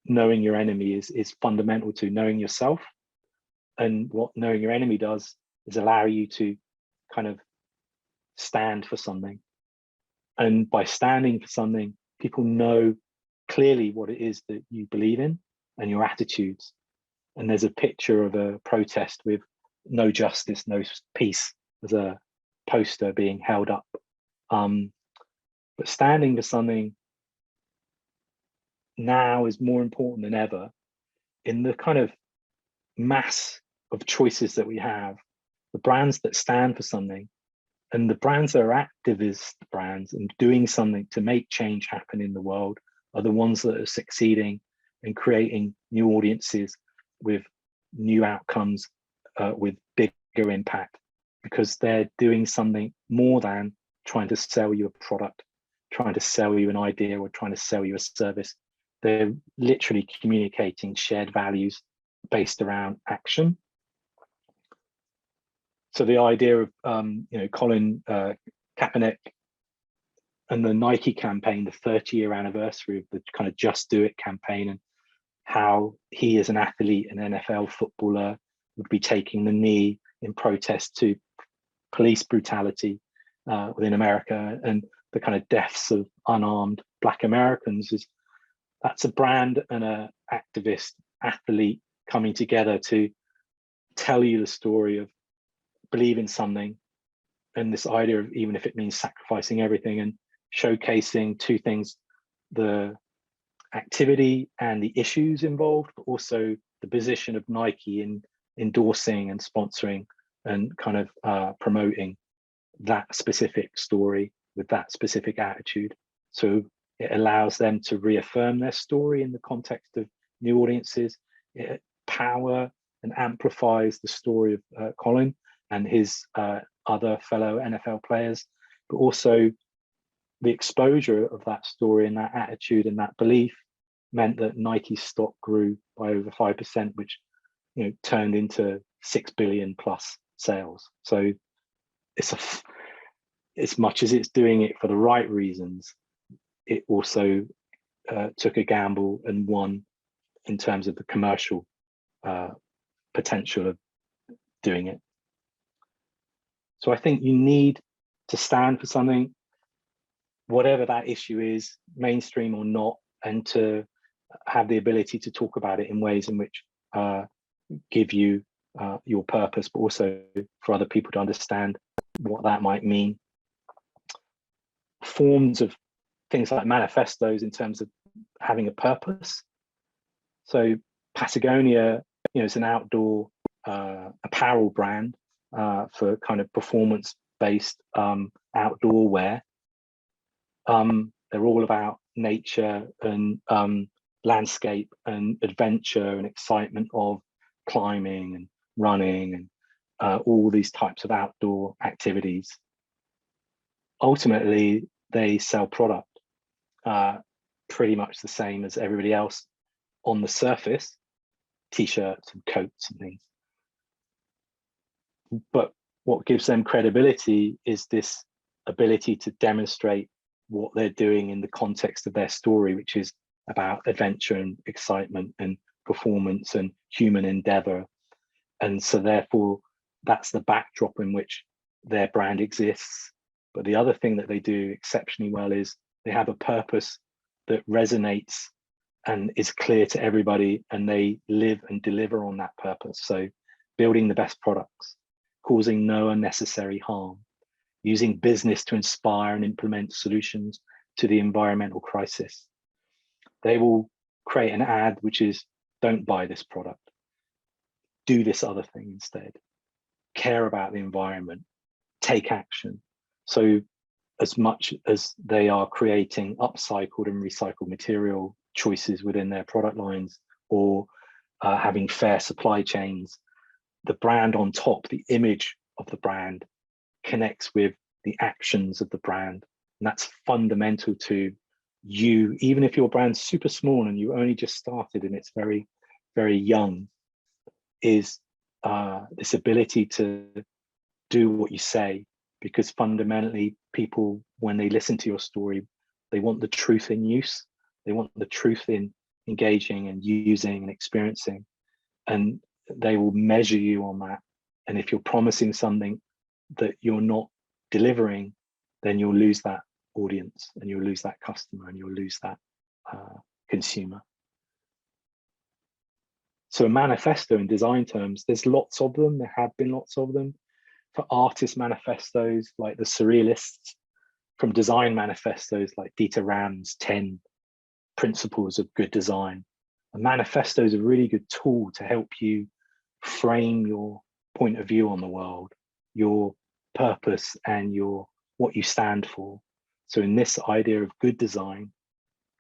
knowing your enemy is fundamental to knowing yourself. And what knowing your enemy does is allow you to kind of stand for something. And by standing for something, people know clearly what it is that you believe in and your attitudes. And there's a picture of a protest with no justice, no peace as a poster being held up. But standing for something now is more important than ever. In the kind of mass of choices that we have, the brands that stand for something and the brands that are activist brands and doing something to make change happen in the world are the ones that are succeeding and creating new audiences with new outcomes with bigger impact, because they're doing something more than trying to sell you a product, trying to sell you an idea, or trying to sell you a service. They're literally communicating shared values based around action. So the idea of Colin Kaepernick and the Nike campaign, the 30-year anniversary of the kind of Just Do It campaign, and how he as an athlete, an NFL footballer, would be taking the knee in protest to police brutality within America, and the kind of deaths of unarmed Black Americans. That's a brand and an activist athlete coming together to tell you the story of believe in something, and this idea of, even if it means sacrificing everything, and showcasing two things: the activity and the issues involved, but also the position of Nike in endorsing and sponsoring and kind of promoting that specific story with that specific attitude. So it allows them to reaffirm their story in the context of new audiences. It power and amplifies the story of Colin and his other fellow NFL players, but also the exposure of that story and that attitude and that belief meant that Nike stock grew by over 5%, which turned into 6 billion plus sales. So it's as much as it's doing it for the right reasons, it also took a gamble and won in terms of the commercial potential of doing it. So I think you need to stand for something, whatever that issue is, mainstream or not, and to have the ability to talk about it in ways in which give you your purpose, but also for other people to understand what that might mean. Forms of things like manifestos in terms of having a purpose. So Patagonia, is an outdoor apparel brand for kind of performance-based outdoor wear. They're all about nature and landscape and adventure and excitement of climbing and running and all these types of outdoor activities. Ultimately, they sell product pretty much the same as everybody else on the surface, t-shirts and coats and things. But what gives them credibility is this ability to demonstrate what they're doing in the context of their story, which is about adventure and excitement and performance and human endeavor. And so therefore, that's the backdrop in which their brand exists. But the other thing that they do exceptionally well is they have a purpose that resonates and is clear to everybody, and they live and deliver on that purpose. So building the best products, causing no unnecessary harm, using business to inspire and implement solutions to the environmental crisis. They will create an ad which is, don't buy this product, do this other thing instead, care about the environment, take action. So as much as they are creating upcycled and recycled material choices within their product lines, or having fair supply chains, the brand on top, the image of the brand, connects with the actions of the brand. And that's fundamental to you, even if your brand's super small and you only just started and it's very, very young, is this ability to do what you say, because fundamentally people, when they listen to your story, they want the truth in use. They want the truth in engaging and using and experiencing, and they will measure you on that. And if you're promising something that you're not delivering, then you'll lose that audience and you'll lose that customer and you'll lose that consumer. So a manifesto in design terms, there's lots of them. There have been lots of them. For artist manifestos like the Surrealists, from design manifestos like Dieter Rams' 10 Principles of Good Design. A manifesto is a really good tool to help you frame your point of view on the world, your purpose and what you stand for. So in this idea of good design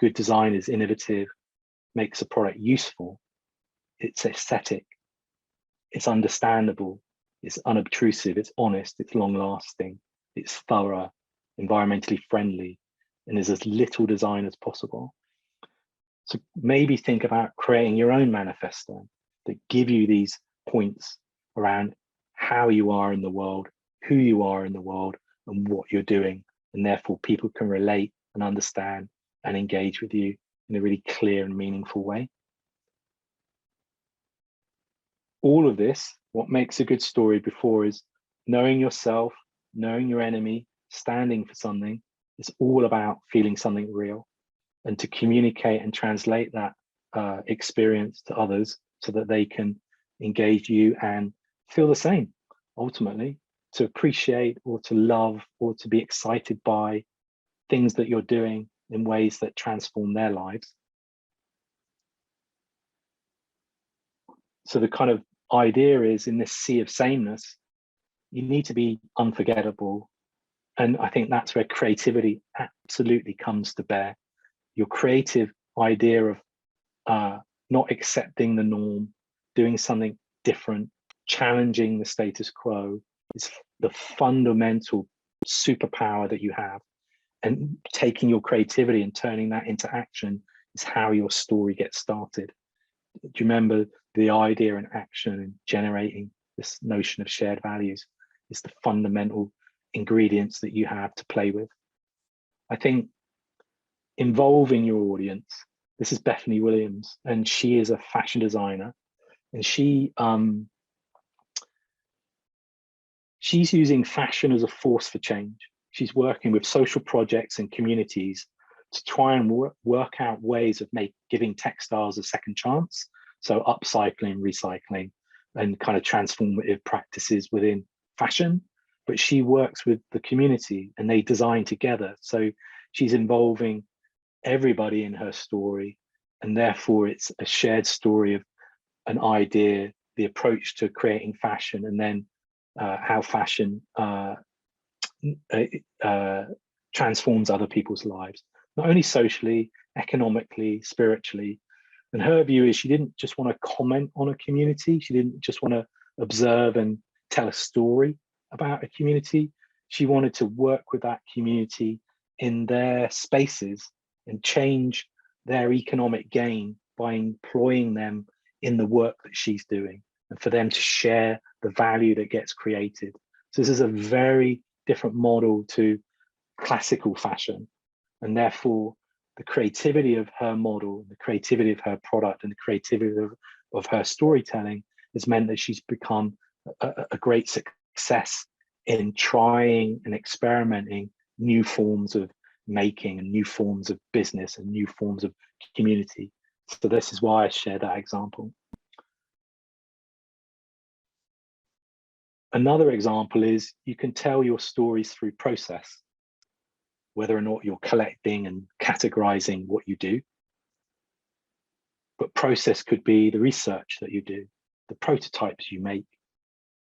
is innovative, makes a product useful, it's aesthetic, it's understandable, it's unobtrusive, it's honest, it's long-lasting, it's thorough, environmentally friendly, and is as little design as possible. So maybe think about creating your own manifesto that give you these points around how you are in the world, who you are in the world, and what you're doing. And therefore people can relate and understand and engage with you in a really clear and meaningful way. All of this, what makes a good story before, is knowing yourself, knowing your enemy, standing for something. It's all about feeling something real, and to communicate and translate that experience to others so that they can engage you and feel the same, ultimately, to appreciate or to love or to be excited by things that you're doing in ways that transform their lives. So the kind of idea is, in this sea of sameness, you need to be unforgettable. And I think that's where creativity absolutely comes to bear. Your creative idea of not accepting the norm, doing something different, challenging the status quo, is the fundamental superpower that you have. And taking your creativity and turning that into action is how your story gets started. Do you remember the idea and action and generating this notion of shared values is the fundamental ingredients that you have to play with? I think involving your audience, this is Bethany Williams, and she is a fashion designer, and she's using fashion as a force for change. She's working with social projects and communities to try and work out ways of giving textiles a second chance. So upcycling, recycling, and kind of transformative practices within fashion. But she works with the community and they design together. So she's involving everybody in her story. And therefore it's a shared story of an idea, the approach to creating fashion, and then how fashion transforms other people's lives, not only socially, economically, spiritually. And her view is she didn't just want to comment on a community. She didn't just want to observe and tell a story about a community. She wanted to work with that community in their spaces and change their economic gain by employing them in the work that she's doing, and for them to share the value that gets created. So this is a very different model to classical fashion, and therefore the creativity of her model, the creativity of her product, and the creativity of her storytelling has meant that she's become a great success in trying and experimenting new forms of making and new forms of business and new forms of community. So this is why I share that example. Another example is you can tell your stories through process, whether or not you're collecting and categorizing what you do. But process could be the research that you do, the prototypes you make,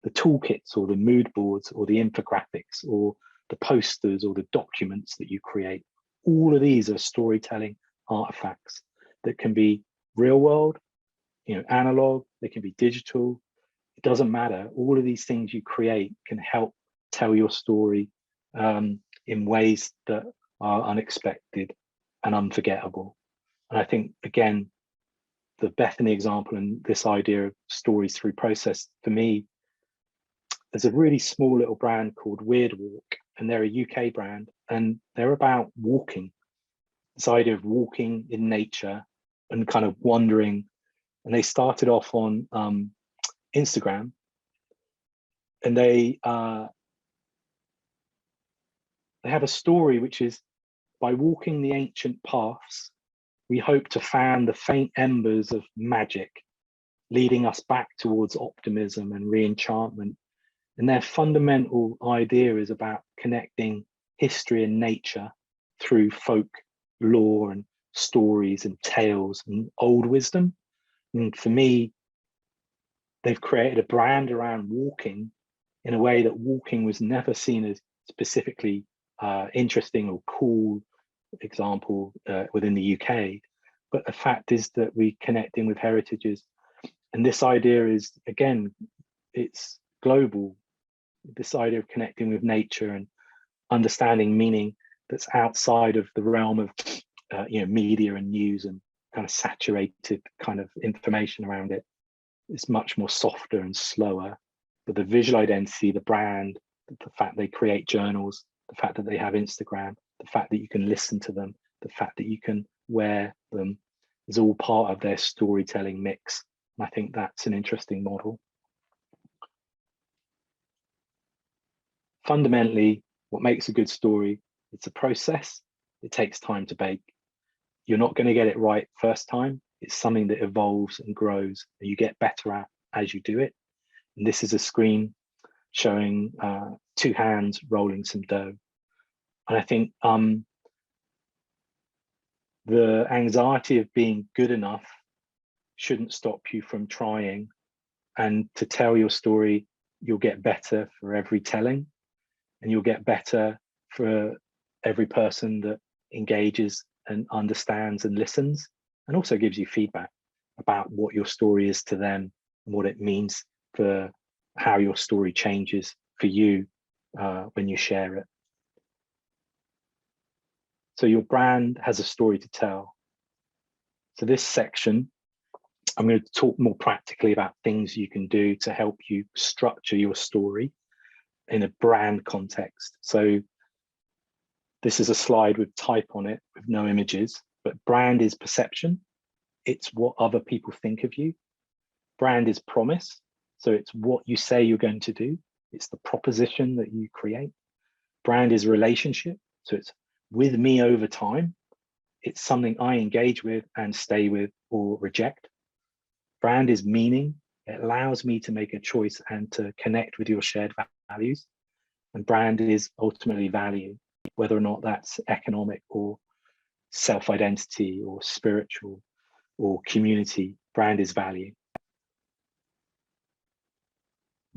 the toolkits or the mood boards or the infographics or the posters or the documents that you create. All of these are storytelling artifacts that can be real world, analog, they can be digital. It doesn't matter. All of these things you create can help tell your story in ways that are unexpected and unforgettable. And I think, again, the Bethany example and this idea of stories through process, for me, there's a really small little brand called Weird Walk, and they're a UK brand, and they're about walking. This idea of walking in nature and kind of wandering. And they started off on Instagram, and they have a story which is, by walking the ancient paths, we hope to fan the faint embers of magic, leading us back towards optimism and re-enchantment. And their fundamental idea is about connecting history and nature through folk lore and stories and tales and old wisdom. And for me, they've created a brand around walking in a way that walking was never seen as specifically interesting or cool example within the UK. But the fact is that we're connecting with heritages. And this idea is, again, it's global. This idea of connecting with nature and understanding meaning that's outside of the realm of media and news and kind of saturated kind of information around it. It's much more softer and slower. But the visual identity, the brand, the fact they create journals, the fact that they have Instagram, the fact that you can listen to them, the fact that you can wear them, is all part of their storytelling mix. And I think that's an interesting model. Fundamentally, what makes a good story, it's a process. It takes time to bake. You're not going to get it right first time. It's something that evolves and grows, and you get better at as you do it. And this is a screen showing 2 hands rolling some dough. And I think the anxiety of being good enough shouldn't stop you from trying. And to tell your story, you'll get better for every telling, and you'll get better for every person that engages and understands and listens, and also gives you feedback about what your story is to them and what it means for how your story changes for you when you share it. So your brand has a story to tell. So this section, I'm going to talk more practically about things you can do to help you structure your story in a brand context. So this is a slide with type on it with no images, but brand is perception. It's what other people think of you. Brand is promise. So it's what you say you're going to do. It's the proposition that you create. Brand is relationship. So it's with me over time. It's something I engage with and stay with or reject. Brand is meaning. It allows me to make a choice and to connect with your shared values. And brand is ultimately value, whether or not that's economic or self-identity or spiritual or community. Brand is value.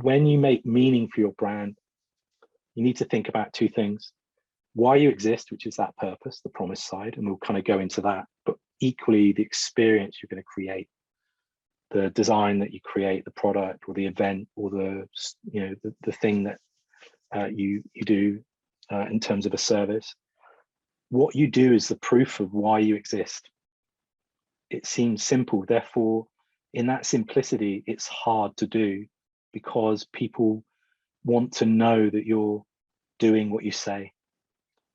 When you make meaning for your brand, you need to think about 2 things. Why you exist, which is that purpose, the promise side, and we'll kind of go into that, but equally the experience you're going to create, the design that you create, the product or the event or the thing that you do in terms of a service. What you do is the proof of why you exist. It seems simple, therefore, in that simplicity, it's hard to do because people want to know that you're doing what you say.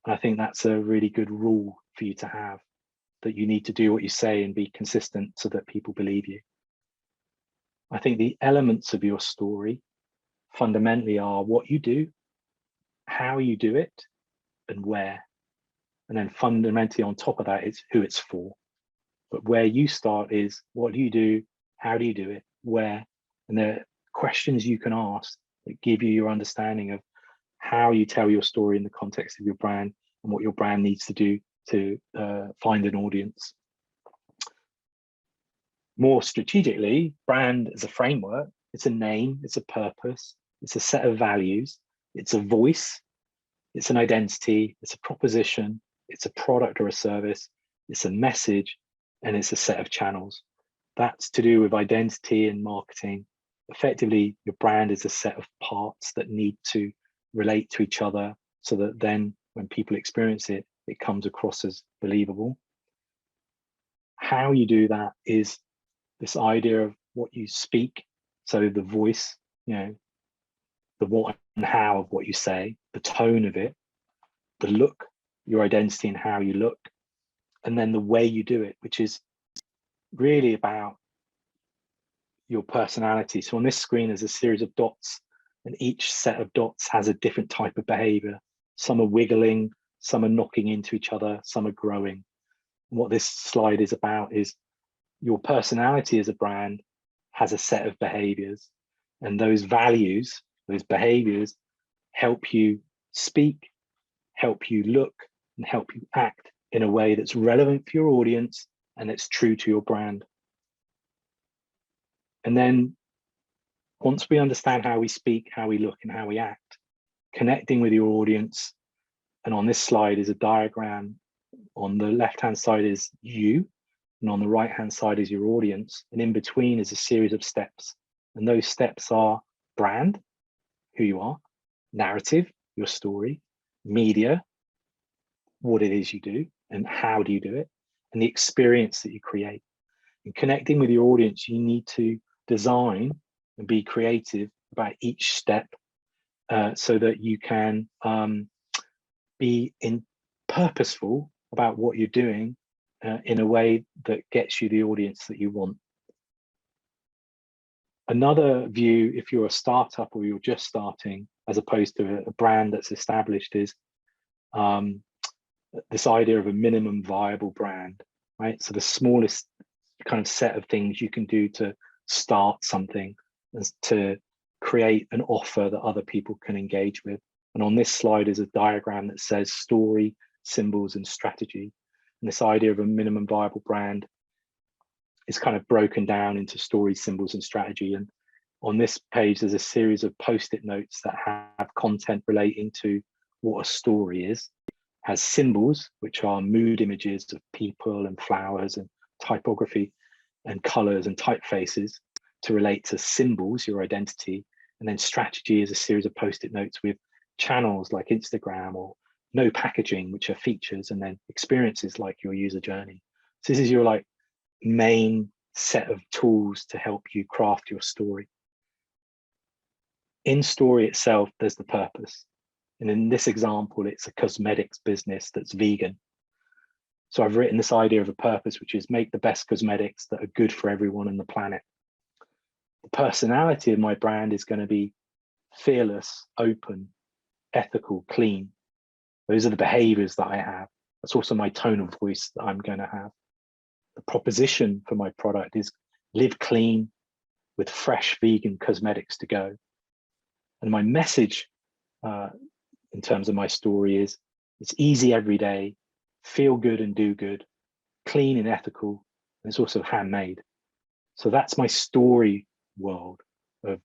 And I think that's a really good rule for you to have, that you need to do what you say and be consistent so that people believe you. I think the elements of your story fundamentally are what you do, how you do it, and where. And then fundamentally on top of that is who it's for. But where you start is what do you do, how do you do it, where, and there are questions you can ask that give you your understanding of how you tell your story in the context of your brand and what your brand needs to do to find an audience. More strategically, brand as a framework, it's a name, it's a purpose, it's a set of values, it's a voice, it's an identity, it's a proposition, it's a product or a service, it's a message, and it's a set of channels. That's to do with identity and marketing. Effectively, your brand is a set of parts that need to relate to each other so that then when people experience it, it comes across as believable. How you do that is this idea of what you speak. So the voice, the what and how of what you say, the tone of it, the look, your identity and how you look, and then the way you do it, which is really about your personality. So on this screen, there's a series of dots, and each set of dots has a different type of behavior. Some are wiggling, some are knocking into each other, some are growing. And what this slide is about is your personality as a brand has a set of behaviors, and those values, those behaviors help you speak, help you look, and help you act in a way that's relevant for your audience and it's true to your brand. And then once we understand how we speak, how we look, and how we act, connecting with your audience, and on this slide is a diagram. On the left-hand side is you, and on the right-hand side is your audience, and in between is a series of steps. And those steps are brand, who you are, narrative, your story, media, what it is you do and how do you do it, and the experience that you create. In connecting with your audience, you need to design and be creative about each step so that you can be purposeful about what you're doing in a way that gets you the audience that you want. Another view, if you're a startup or you're just starting, as opposed to a brand that's established, is this idea of a minimum viable brand, right? So the smallest kind of set of things you can do to start something is to create an offer that other people can engage with. And on this slide is a diagram that says story, symbols, and strategy. And this idea of a minimum viable brand is kind of broken down into story, symbols, and strategy. And on this page, there's a series of post-it notes that have content relating to what a story is, has symbols, which are mood images of people and flowers and typography and colors and typefaces to relate to symbols, your identity. And then strategy is a series of post-it notes with channels like Instagram or no packaging, which are features, and then experiences like your user journey. So this is your like main set of tools to help you craft your story. In story itself, there's the purpose. And in this example, it's a cosmetics business that's vegan. So I've written this idea of a purpose, which is make the best cosmetics that are good for everyone on the planet. The personality of my brand is going to be fearless, open, ethical, clean. Those are the behaviors that I have. That's also my tone of voice that I'm going to have. The proposition for my product is live clean with fresh vegan cosmetics to go. And my message in terms of my story is it's easy every day, feel good and do good, clean and ethical, and it's also handmade. So that's my story world of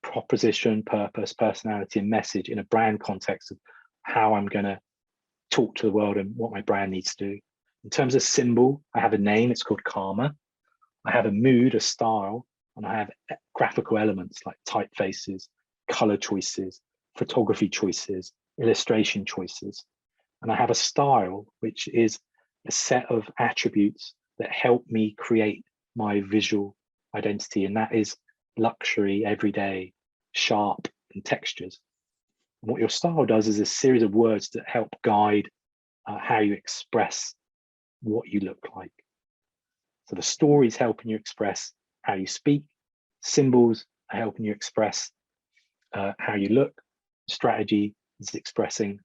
proposition, purpose, personality, and message in a brand context of how I'm going to talk to the world and what my brand needs to do. In terms of symbol, I have a name, it's called Karma. I have a mood, a style, and I have graphical elements like typefaces, color choices, photography choices, illustration choices. And I have a style, which is a set of attributes that help me create my visual identity. And that is luxury, everyday, sharp, and textures. And what your style does is a series of words that help guide how you express what you look like. So the story is helping you express how you speak. Symbols are helping you express how you look. Strategy is expressing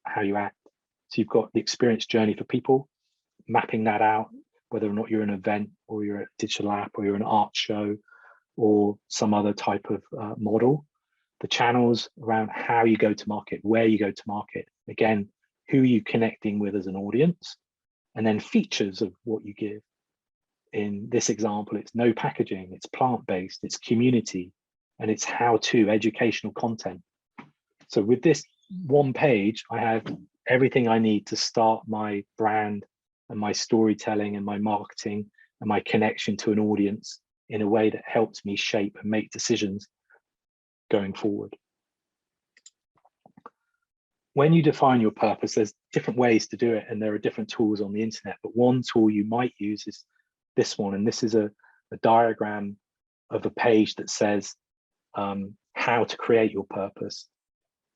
how you act. So you've got the experience journey for people, mapping that out, whether or not you're an event or you're a digital app or you're an art show or some other type of model. The channels around how you go to market, where you go to market. Again, who are you connecting with as an audience? And then features of what you give. In this example, it's no packaging, it's plant-based, it's community, and it's how-to, educational content. So with this one page, I have everything I need to start my brand and my storytelling and my marketing and my connection to an audience in a way that helps me shape and make decisions going forward. When you define your purpose, there's different ways to do it, and there are different tools on the internet, but one tool you might use is this one, and this is a diagram of a page that says how to create your purpose.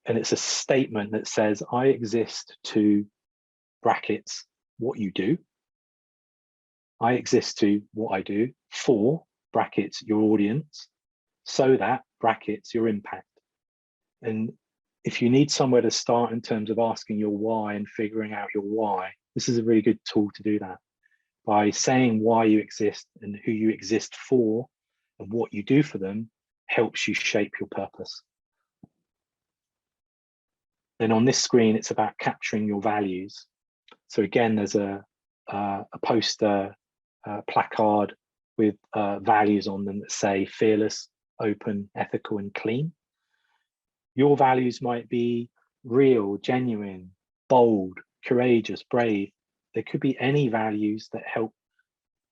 And it's a statement that says, I exist to, brackets, what you do. I exist to what I do for, brackets, your audience, so that, brackets, your impact. And if you need somewhere to start in terms of asking your why and figuring out your why, this is a really good tool to do that. By saying why you exist and who you exist for and what you do for them helps you shape your purpose. Then on this screen, it's about capturing your values. So again, there's a poster, placard with values on them that say fearless, open, ethical, and clean. Your values might be real, genuine, bold, courageous, brave. There could be any values that help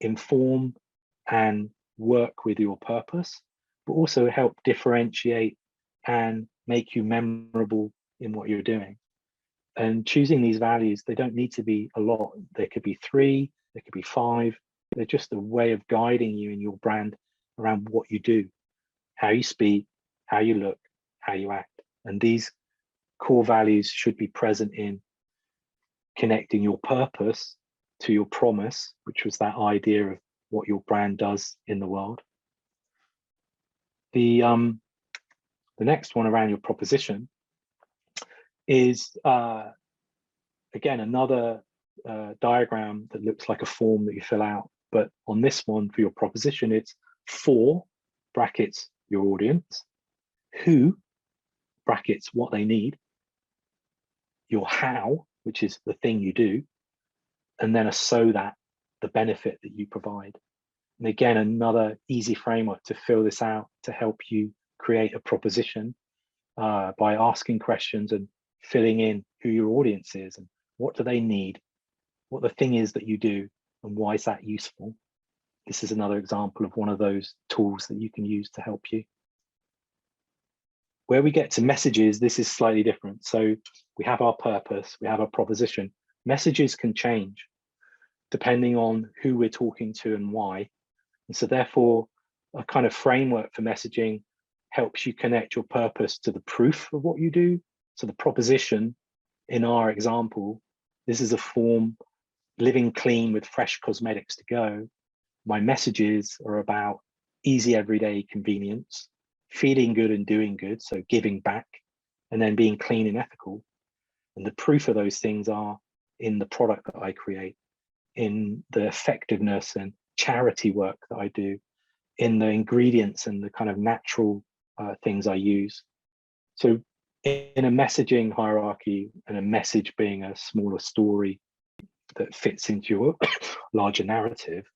inform and work with your purpose, but also help differentiate and make you memorable in what you're doing. And choosing these values, they don't need to be a lot. There could be 3, there could be 5. They're just a way of guiding you in your brand around what you do, how you speak, how you look, how you act. And these core values should be present in connecting your purpose to your promise, which was that idea of what your brand does in the world. The next one around your proposition is, again, another diagram that looks like a form that you fill out. But on this one, for your proposition, it's for, brackets, your audience, who, brackets, what they need, your how, which is the thing you do, and then a so that, the benefit that you provide. And again, another easy framework to fill this out to help you create a proposition by asking questions and filling in who your audience is and what do they need, what the thing is that you do, and why is that useful. This is another example of one of those tools that you can use to help you. Where we get to messages, this is slightly different. So we have our purpose, we have our proposition. Messages can change depending on who we're talking to and why. And so therefore, a kind of framework for messaging helps you connect your purpose to the proof of what you do. So the proposition, in our example, this is a form, living clean with fresh cosmetics to go. My messages are about easy everyday convenience, feeling good and doing good, so giving back, and then being clean and ethical. And the proof of those things are in the product that I create, in the effectiveness and charity work that I do, in the ingredients and the kind of natural things I use. So in a messaging hierarchy, and a message being a smaller story that fits into your larger narrative,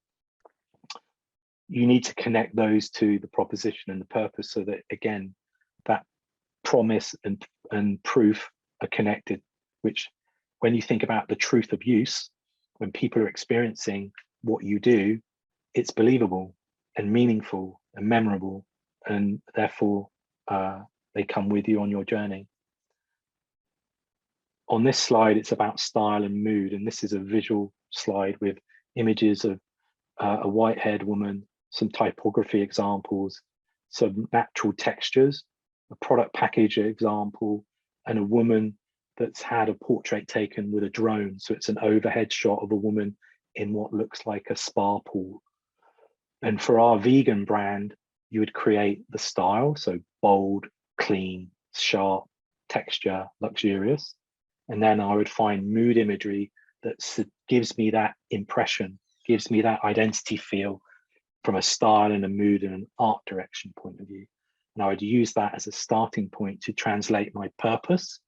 you need to connect those to the proposition and the purpose so that, again, that promise and proof are connected, which when you think about the truth of use, when people are experiencing what you do, it's believable and meaningful and memorable, and therefore they come with you on your journey. On this slide, it's about style and mood, and this is a visual slide with images of a white-haired woman, some typography examples, some natural textures, a product package example, and a woman that's had a portrait taken with a drone. So it's an overhead shot of a woman in what looks like a spa pool. And for our vegan brand, you would create the style, so bold, clean, sharp, texture, luxurious. And then I would find mood imagery that gives me that impression, gives me that identity feel from a style and a mood and an art direction point of view. And I would use that as a starting point to translate my purpose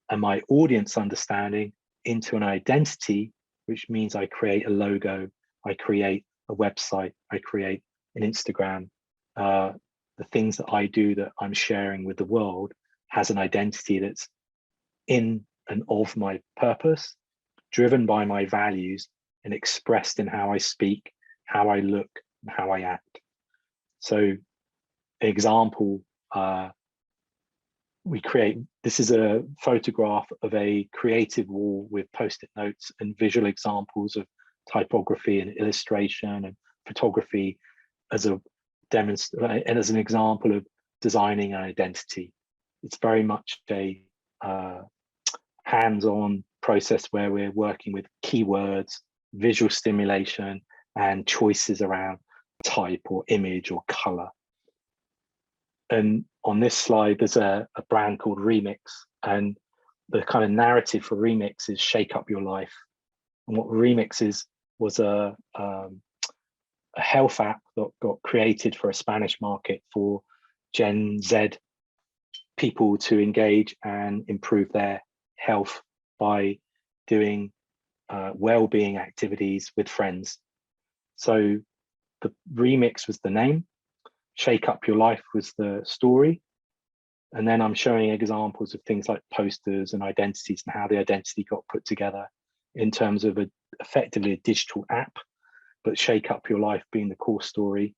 and my audience understanding into an identity, which means I create a logo, I create a website, I create an Instagram. The things that I do that I'm sharing with the world has an identity that's in and of my purpose, driven by my values, and expressed in how I speak, how I look, and how I act. So, example, this is a photograph of a creative wall with post-it notes and visual examples of typography and illustration and photography as an example of designing an identity. It's very much a hands-on process where we're working with keywords, visual stimulation, and choices around type or image or color. And on this slide, there's a brand called Remix, and the kind of narrative for Remix is shake up your life. And what Remix was a health app that got created for a Spanish market for Gen Z people to engage and improve their health by doing well-being activities with friends. So the Remix was the name, Shake Up Your Life was the story. And then I'm showing examples of things like posters and identities and how the identity got put together in terms of effectively a digital app, but Shake Up Your Life being the core story.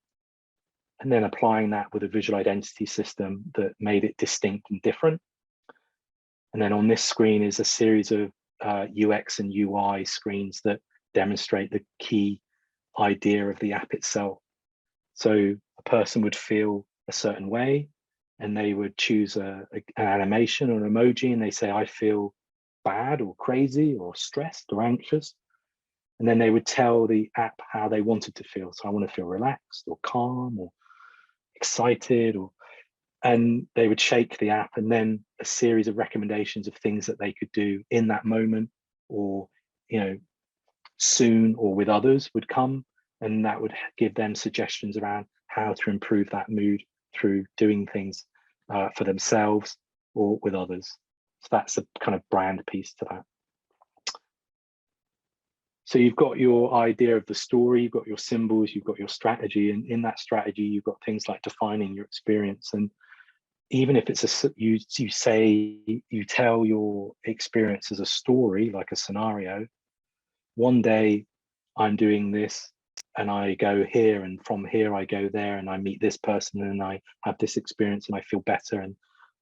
and then applying that with a visual identity system that made it distinct and different. And then on this screen is a series of UX and UI screens that demonstrate the key idea of the app itself. So a person would feel a certain way, and they would choose an animation or an emoji, and they say, I feel bad or crazy or stressed or anxious. And then they would tell the app how they wanted to feel. So I want to feel relaxed or calm or excited, and they would shake the app, and then a series of recommendations of things that they could do in that moment, or soon, or with others would come, and that would give them suggestions around how to improve that mood through doing things for themselves or with others. So that's a kind of brand piece to that. So you've got your idea of the story, you've got your symbols, you've got your strategy, and in that strategy, you've got things like defining your experience. And even if it's you tell your experience as a story, like a scenario, one day I'm doing this and I go here, and from here I go there, and I meet this person and I have this experience and I feel better, and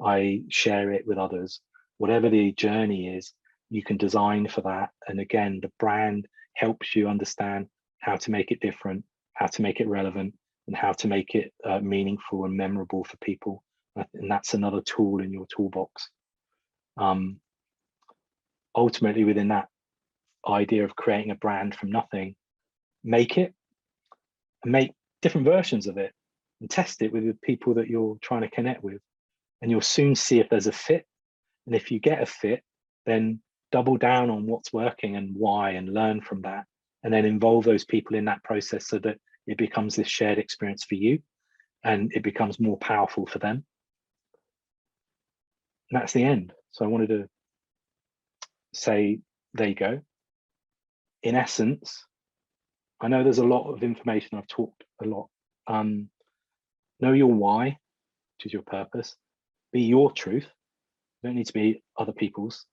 I share it with others. Whatever the journey is, you can design for that. And again, the brand helps you understand how to make it different, how to make it relevant, and how to make it meaningful and memorable for people. And that's another tool in your toolbox. Ultimately, within that idea of creating a brand from nothing, make it and make different versions of it and test it with the people that you're trying to connect with. And you'll soon see if there's a fit. And if you get a fit, then double down on what's working and why, and learn from that, and then involve those people in that process so that it becomes this shared experience for you and it becomes more powerful for them. And that's the end. So I wanted to say, there you go. In essence, I know there's a lot of information, I've talked a lot. Know your why, which is your purpose. Be your truth. You don't need to be other people's.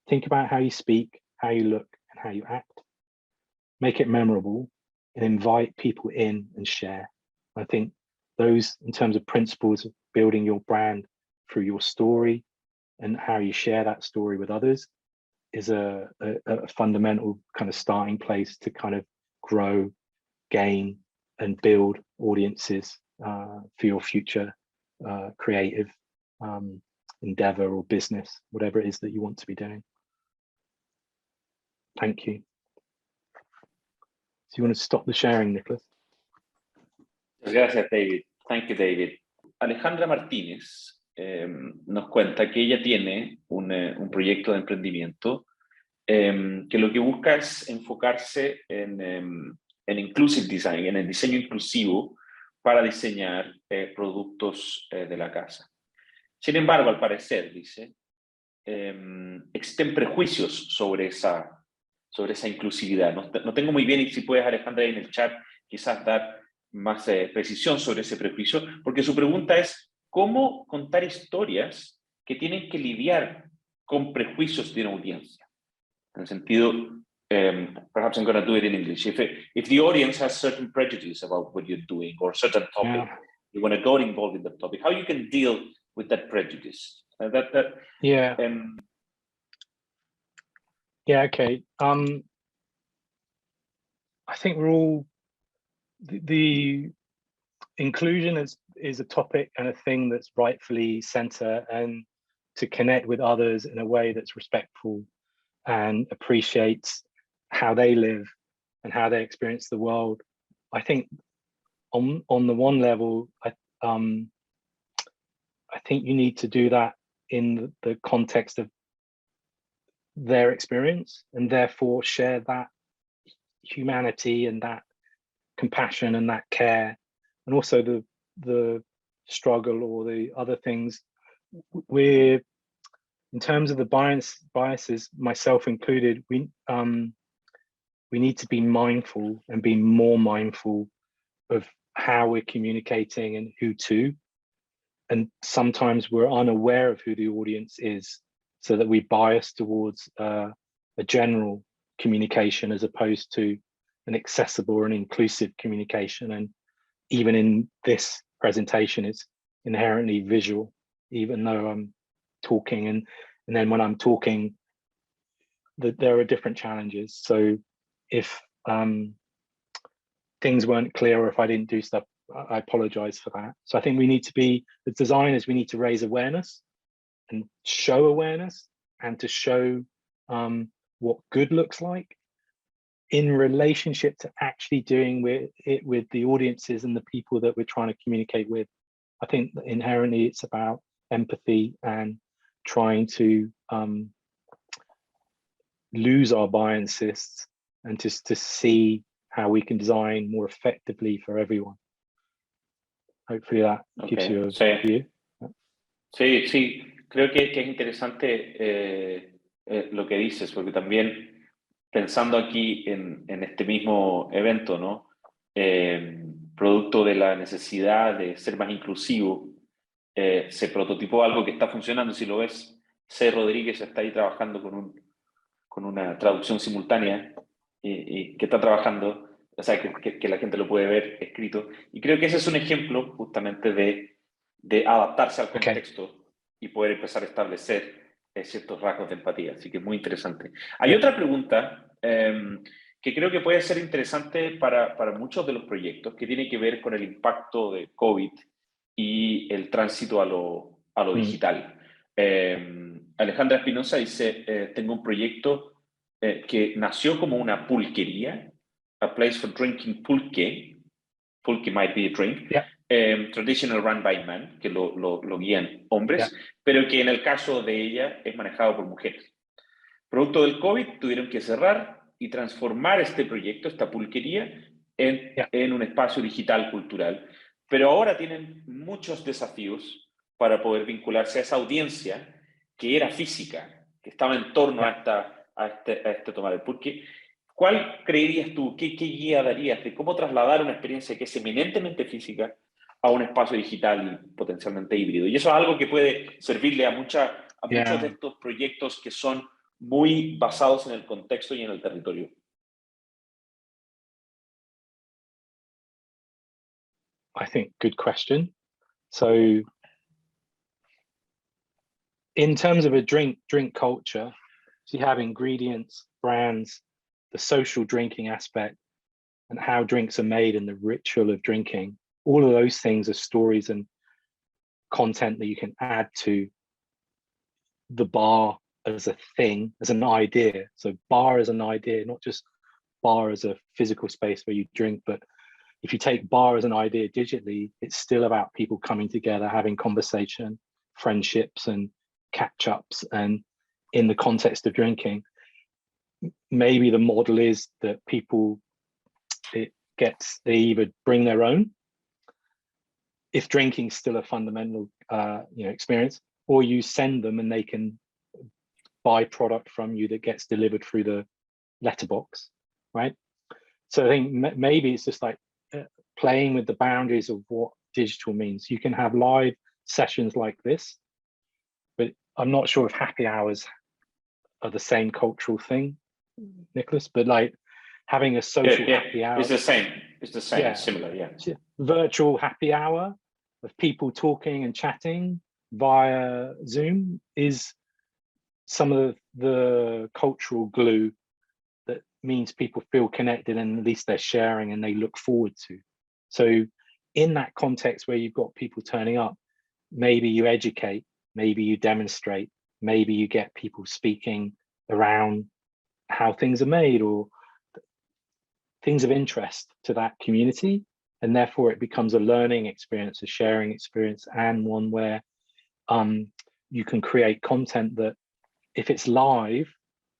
Think about how you speak, how you look, and how you act. Make it memorable and invite people in and share. I think those, in terms of principles of building your brand through your story and how you share that story with others, is a fundamental kind of starting place to kind of grow, gain, and build audiences for your future creative endeavor or business, whatever it is that you want to be doing. Thank you. So you want to stop the sharing, Nicholas? Gracias, David. Thank you, David. Alejandra Martínez nos cuenta que ella tiene un proyecto de emprendimiento que lo que busca es enfocarse en inclusive design, en el diseño inclusivo para diseñar productos de la casa. Sin embargo, al parecer, dice, existen prejuicios sobre esa inclusividad. No tengo muy bien, y si puedes, Alejandra, ahí en el chat, quizás dar más precisión sobre ese prejuicio, porque su pregunta es, ¿cómo contar historias que tienen que lidiar con prejuicios de una audiencia? En el sentido, perhaps I'm going to do it in English. If the audience has certain prejudice about what you're doing or certain topic, you want to go involved in the topic, how you can deal with that prejudice? Yeah, okay. I think we're all, the inclusion is a topic and a thing that's rightfully center, and to connect with others in a way that's respectful and appreciates how they live and how they experience the world. I think on the one level, I think you need to do that in the context of their experience, and therefore share that humanity and that compassion and that care, and also the struggle or the other things. We're, in terms of the biases, myself included, we need to be mindful and be more mindful of how we're communicating and who to. And sometimes we're unaware of who the audience is, so that we bias towards a general communication as opposed to an accessible or an inclusive communication. And even in this presentation, it's inherently visual, even though I'm talking. And then when I'm talking, there are different challenges. So if things weren't clear, or if I didn't do stuff, I apologize for that. So I think we need to be, as designers, we need to raise awareness and show awareness, and to show what good looks like in relationship to actually doing it with the audiences and the people that we're trying to communicate with. I think that inherently it's about empathy and trying to lose our biases and just to see how we can design more effectively for everyone. Hopefully that gives you a view. Sí, sí, creo que es interesante lo que dices, porque también pensando aquí en este mismo evento, ¿no? Producto de la necesidad de ser más inclusivo, se prototipó algo que está funcionando. Si lo ves, C. Rodríguez está ahí trabajando con una traducción simultánea y que está trabajando, o sea, que la gente lo puede ver escrito. Y creo que ese es un ejemplo justamente de adaptarse al contexto y poder empezar a establecer ciertos rasgos de empatía. Así que es muy interesante. Hay otra pregunta que creo que puede ser interesante para muchos de los proyectos, que tiene que ver con el impacto de COVID y el tránsito a lo digital. Alejandra Espinosa dice, tengo un proyecto que nació como una pulquería, a place for drinking pulque might be a drink, traditional run by men, que lo guían hombres, pero que en el caso de ella es manejado por mujeres. Producto del COVID tuvieron que cerrar y transformar este proyecto, esta pulquería, en un espacio digital cultural, pero ahora tienen muchos desafíos para poder vincularse a esa audiencia que era física, que estaba en torno a este tomar el pulque. ¿Cuál creerías tú, qué guía darías de cómo trasladar una experiencia que es eminentemente física a un espacio digital y potencialmente híbrido? Y eso es algo que puede servirle a muchos de estos proyectos que son muy basados en el contexto y en el territorio. I think good question. So in terms of a drink culture, so you have ingredients, brands, the social drinking aspect, and how drinks are made and the ritual of drinking. All of those things are stories and content that you can add to the bar as a thing, as an idea. So bar as an idea, not just bar as a physical space where you drink, but if you take bar as an idea digitally, it's still about people coming together, having conversation, friendships and catch-ups. And in the context of drinking, maybe the model is that they either bring their own, if drinking is still a fundamental experience, or you send them and they can buy product from you that gets delivered through the letterbox, right? So I think maybe it's just like playing with the boundaries of what digital means. You can have live sessions like this, but I'm not sure if happy hours are the same cultural thing, Nicholas, but like having a social happy hour. It's the same, similar, Virtual happy hour of people talking and chatting via Zoom is some of the cultural glue that means people feel connected, and at least they're sharing and they look forward to. So in that context where you've got people turning up, maybe you educate, maybe you demonstrate, maybe you get people speaking around how things are made or things of interest to that community. And therefore it becomes a learning experience, a sharing experience, and one where you can create content that if it's live,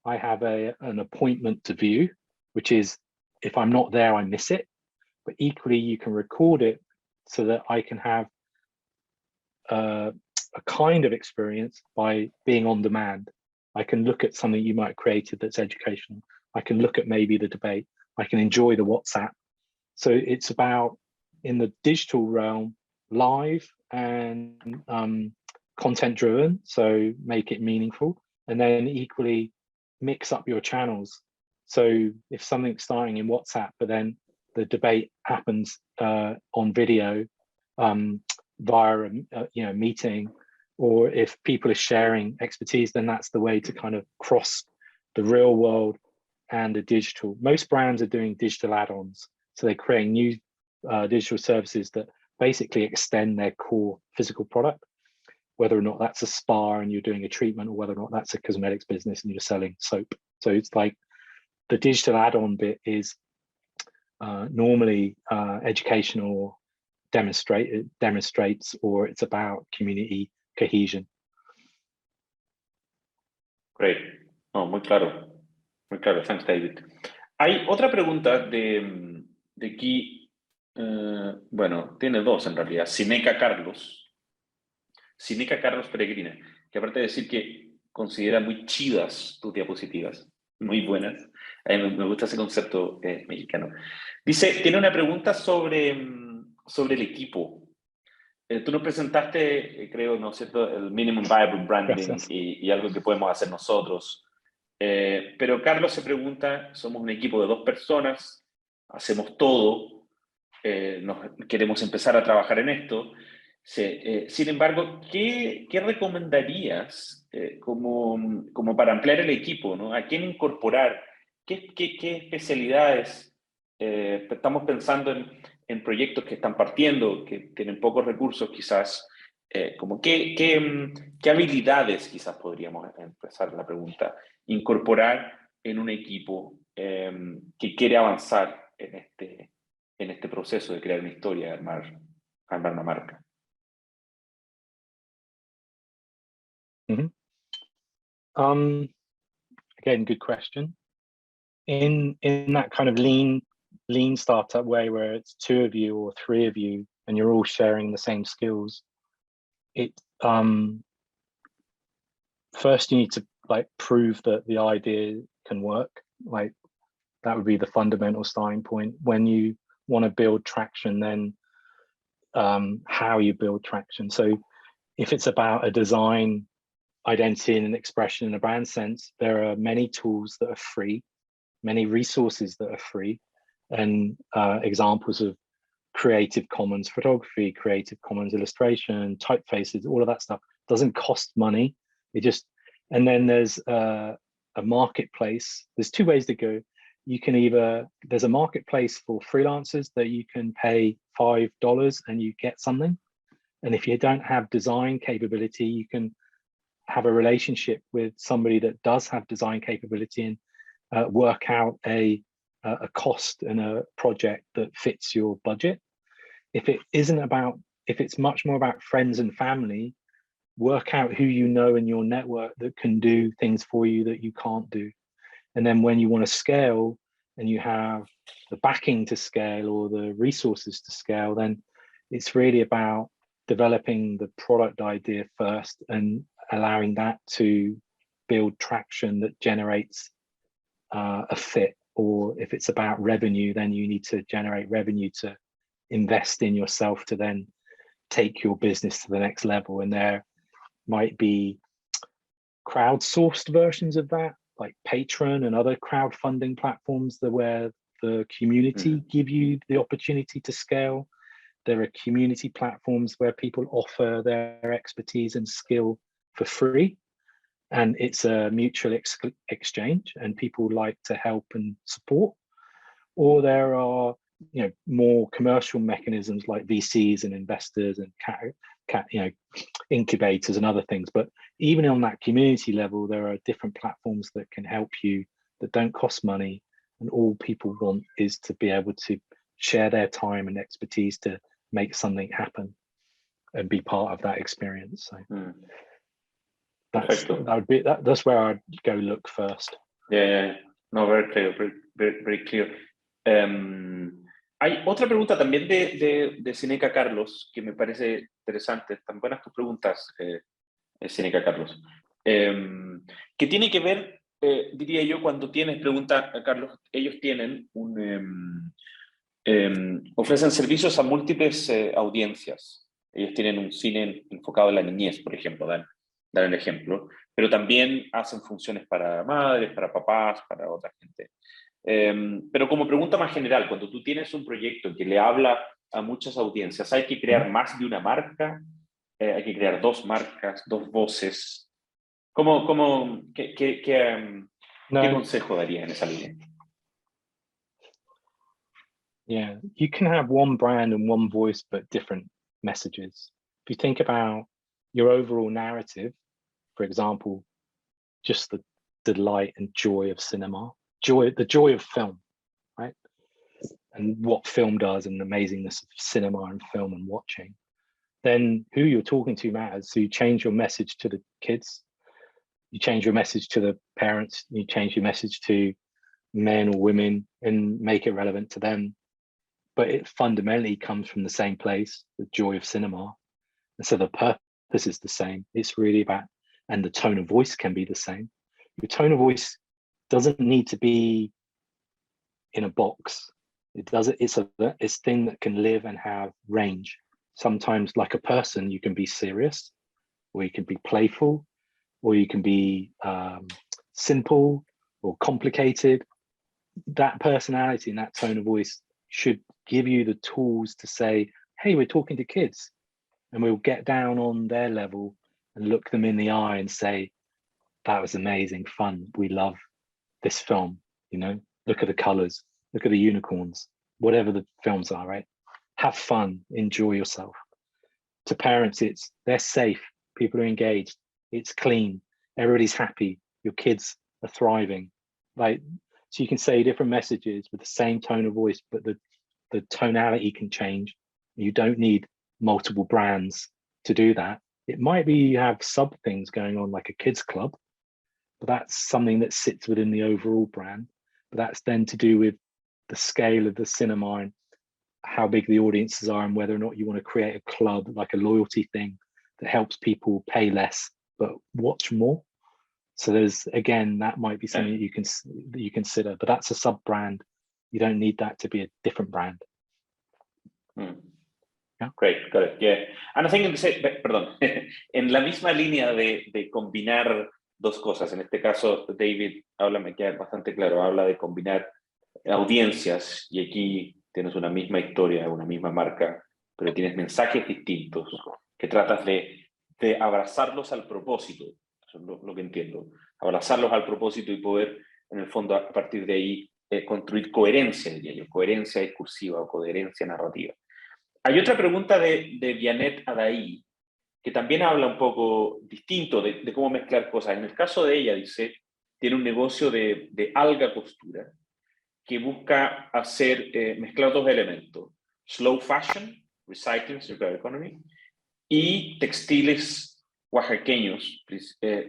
I have an appointment to view, which is if I'm not there, I miss it. But equally, you can record it so that I can have a kind of experience by being on demand. I can look at something you might have created that's educational. I can look at maybe the debate. I can enjoy the WhatsApp. So it's about, in the digital realm, live and content driven, so make it meaningful. And then equally mix up your channels. So if something's starting in WhatsApp, but then the debate happens on video via a meeting, or if people are sharing expertise, then that's the way to kind of cross the real world and the digital. Most brands are doing digital add-ons, so they're creating new digital services that basically extend their core physical product, whether or not that's a spa and you're doing a treatment, or whether or not that's a cosmetics business and you're selling soap. So it's like the digital add-on bit is normally educational, demonstrates, or it's about community cohesion. Great. No, muy claro. Muy claro. Thanks, David. Hay otra pregunta de aquí, bueno, tiene dos en realidad. Sineca Carlos Peregrina, que aparte de decir que considera muy chidas tus diapositivas, muy buenas. A mí me gusta ese concepto mexicano. Dice, tiene una pregunta sobre el equipo. Tú nos presentaste, creo, ¿no es cierto?, el Minimum Viable Branding y algo que podemos hacer nosotros. Pero Carlos se pregunta, somos un equipo de 2 personas, hacemos todo, queremos empezar a trabajar en esto. Sin embargo, ¿qué recomendarías como para ampliar el equipo, ¿no? ¿A quién incorporar? ¿Qué especialidades? Estamos pensando en proyectos que están partiendo, que tienen pocos recursos quizás. Como ¿qué habilidades quizás podríamos empezar la pregunta? Incorporar en un equipo que quiere avanzar en este proceso de crear una historia, de armar una marca. Again, good question. In that kind of lean startup way, where it's 2 of you or 3 of you and you're all sharing the same skills, first you need to like prove that the idea can work. Like that would be the fundamental starting point. When you want to build traction, then how you build traction. So if it's about a design, identity and an expression in a brand sense, there are many tools that are free, many resources that are free, and examples of Creative Commons photography, Creative Commons illustration, typefaces, all of that stuff doesn't cost money. And then there's a marketplace. There's 2 ways to go. You can there's a marketplace for freelancers that you can pay $5 and you get something. And if you don't have design capability, you can have a relationship with somebody that does have design capability and work out a cost and a project that fits your budget. If it's much more about friends and family, work out who you know in your network that can do things for you that you can't do. And then when you want to scale and you have the backing to scale or the resources to scale, then it's really about developing the product idea first and allowing that to build traction that generates a fit. Or if it's about revenue, then you need to generate revenue to invest in yourself to then take your business to the next level. And there might be crowdsourced versions of that, like Patreon and other crowdfunding platforms where the community give you the opportunity to scale. There are community platforms where people offer their expertise and skill for free, and it's a mutual exchange, and people like to help and support. Or there are, more commercial mechanisms like VCs and investors and incubators and other things. But even on that community level, there are different platforms that can help you that don't cost money, and all people want is to be able to share their time and expertise to make something happen and be part of that experience. So that's where I'd go look first. Yeah. No, very clear, very clear. Hay otra pregunta también de Sineca Carlos que me parece interesante. Están buenas tus preguntas, Sineca Carlos. Que tiene que ver, diría yo, cuando tienes pregunta, Carlos, ellos tienen ofrecen servicios a múltiples audiencias. Ellos tienen un cine enfocado en la niñez, por ejemplo, dan el ejemplo, pero también hacen funciones para madres, para papás, para otra gente. Pero como pregunta más general, cuando tú tienes un proyecto que le habla a muchas audiencias, ¿hay que crear más de una marca? ¿Hay que crear dos marcas, dos voces? ¿Qué No, consejo darías en esa línea? yeah, you can have one brand and one voice, but different messages. If you think about your overall narrative, for example, just the delight and joy of cinema, the joy of film, right? And what film does and the amazingness of cinema and film and watching, then who you're talking to matters. So you change your message to the kids, you change your message to the parents, you change your message to men or women and make it relevant to them. But it fundamentally comes from the same place, the joy of cinema. And so the purpose is the same. It's really about, and the tone of voice can be the same. Your tone of voice doesn't need to be in a box. It's a thing that can live and have range. Sometimes, like a person, you can be serious, or you can be playful, or you can be simple or complicated. That personality and that tone of voice should give you the tools to say, hey, we're talking to kids, and we'll get down on their level and look them in the eye and say, that was amazing fun. We love this film, you know, look at the colors, look at the unicorns, whatever the films are, right? Have fun, enjoy yourself. To parents, it's they're safe, people are engaged, it's clean, everybody's happy, your kids are thriving. Like, so you can say different messages with the same tone of voice, but the tonality can change. You don't need multiple brands to do that. It might be you have sub things going on like a kids club, but that's something that sits within the overall brand. But that's then to do with the scale of the cinema and how big the audiences are and whether or not you want to create a club, like a loyalty thing that helps people pay less but watch more. So there's, again, that might be something that you consider, but that's a sub brand. You don't need that to be a different brand. Yeah. Great, got it. Yeah. And I think perdón, en la misma línea de combinar dos cosas, en este caso David me queda bastante claro, habla de combinar audiencias y aquí tienes una misma historia, una misma marca, pero tienes mensajes distintos que tratas de abrazarlos al propósito. Eso es lo que entiendo. Abrazarlos al propósito y poder, en el fondo, a partir de ahí, construir coherencia, diría yo, coherencia discursiva o coherencia narrativa. Hay otra pregunta de Vianet Adaí, que también habla un poco distinto de cómo mezclar cosas. En el caso de ella, dice, tiene un negocio de alga costura que busca mezclar dos elementos: slow fashion, recycling, circular economy, y textiles oaxaqueños,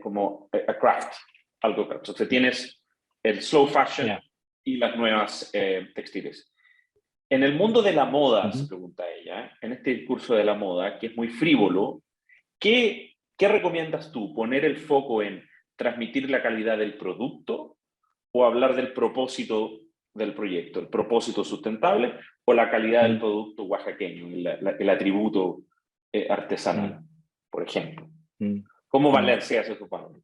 como a craft, algo craft. O sea, tienes el slow fashion y las nuevas textiles. En el mundo de la moda, se pregunta ella, en este discurso de la moda, que es muy frívolo, ¿qué recomiendas tú? ¿Poner el foco en transmitir la calidad del producto o hablar del propósito del proyecto, el propósito sustentable o la calidad del producto oaxaqueño, el atributo artesanal, por ejemplo? ¿Cómo balanceas esos valores?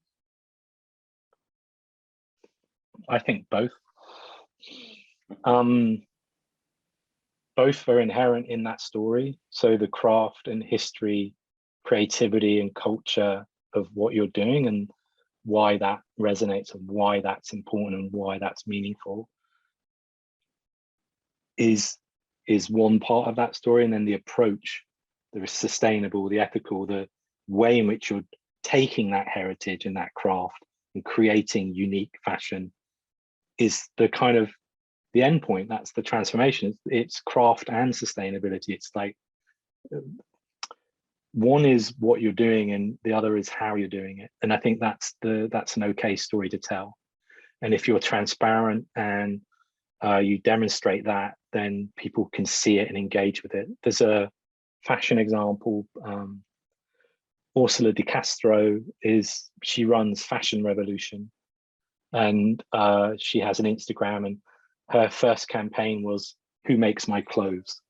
I think both. Both are inherent in that story. So the craft and history, creativity and culture of what you're doing and why that resonates and why that's important and why that's meaningful is one part of that story. And then the approach, the sustainable, the ethical, the way in which you're taking that heritage and that craft and creating unique fashion is the kind of the end point. That's the transformation. It's craft and sustainability. It's like one is what you're doing and the other is how you're doing it. And I think that's an okay story to tell. And if you're transparent and you demonstrate that, then people can see it and engage with it. There's a fashion example. Ursula de Castro she runs Fashion Revolution, and she has an Instagram, and her first campaign was "Who Makes My Clothes?"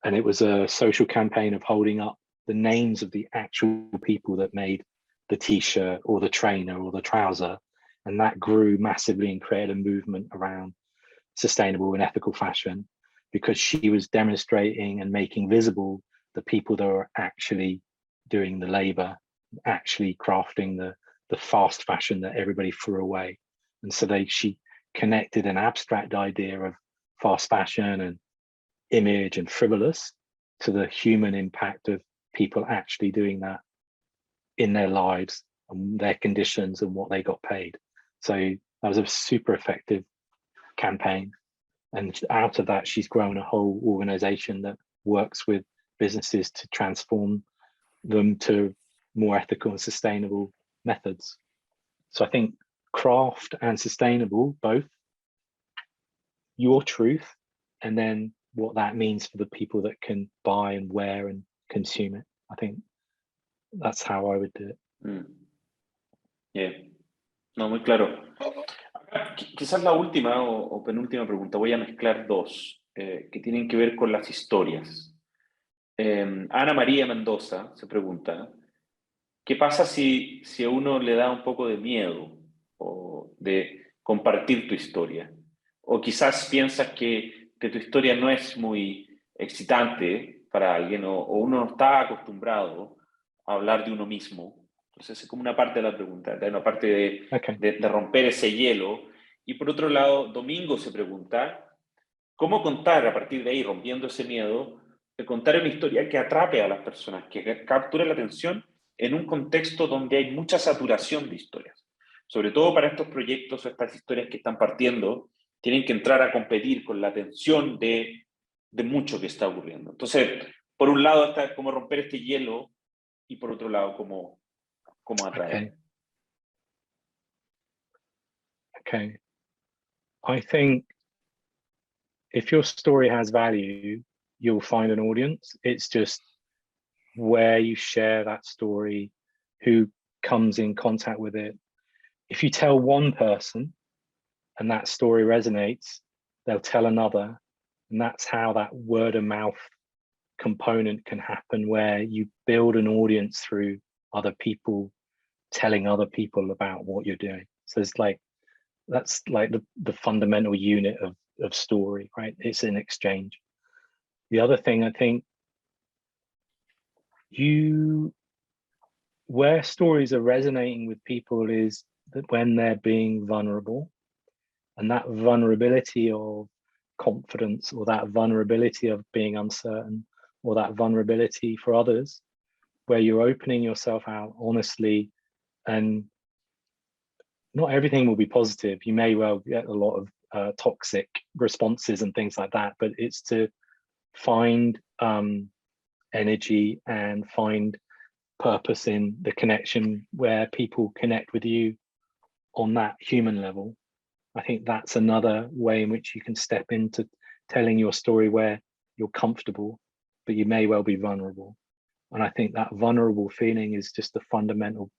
And it was a social campaign of holding up the names of the actual people that made the t-shirt or the trainer or the trouser, and that grew massively and created a movement around sustainable and ethical fashion, because she was demonstrating and making visible the people that are actually doing the labor, actually crafting the fast fashion that everybody threw away. And so she connected an abstract idea of fast fashion and image and frivolous to the human impact of people actually doing that in their lives and their conditions and what they got paid. So that was a super effective campaign. And out of that, she's grown a whole organization that works with businesses to transform them to more ethical and sustainable methods. So I think craft and sustainable, both your truth, and then what that means for the people that can buy and wear and consume it. I think that's how I would do it. Yeah. No, muy claro. Quizás la última o penúltima pregunta, voy a mezclar dos que tienen que ver con las historias. Ana María Mendoza se pregunta, ¿qué pasa si a uno le da un poco de miedo o de compartir tu historia? O quizás piensas que tu historia no es muy excitante para alguien o uno no está acostumbrado a hablar de uno mismo. Entonces es como una parte de la pregunta, una parte de romper ese hielo. Y por otro lado, Domingo se pregunta, ¿cómo contar a partir de ahí, rompiendo ese miedo, de contar una historia que atrape a las personas, que capture la atención en un contexto donde hay mucha saturación de historias? Sobre todo para estos proyectos o estas historias que están partiendo, tienen que entrar a competir con la atención de mucho que está ocurriendo. Entonces, por un lado está como romper este hielo y por otro lado cómo atraer. Okay. I think if your story has value, you'll find an audience. It's just where you share that story, who comes in contact with it. If you tell one person and that story resonates, they'll tell another. And that's how that word of mouth component can happen, where you build an audience through other people telling other people about what you're doing. So it's like, that's like the fundamental unit of story, right? It's an exchange. The other thing, I think, where stories are resonating with people is that when they're being vulnerable, and that vulnerability of confidence, or that vulnerability of being uncertain, or that vulnerability for others, where you're opening yourself out honestly, and not everything will be positive. You may well get a lot of toxic responses and things like that, but it's to find energy and find purpose in the connection where people connect with you on that human level. I think that's another way in which you can step into telling your story where you're comfortable, but you may well be vulnerable. And I think that vulnerable feeling is just a fundamental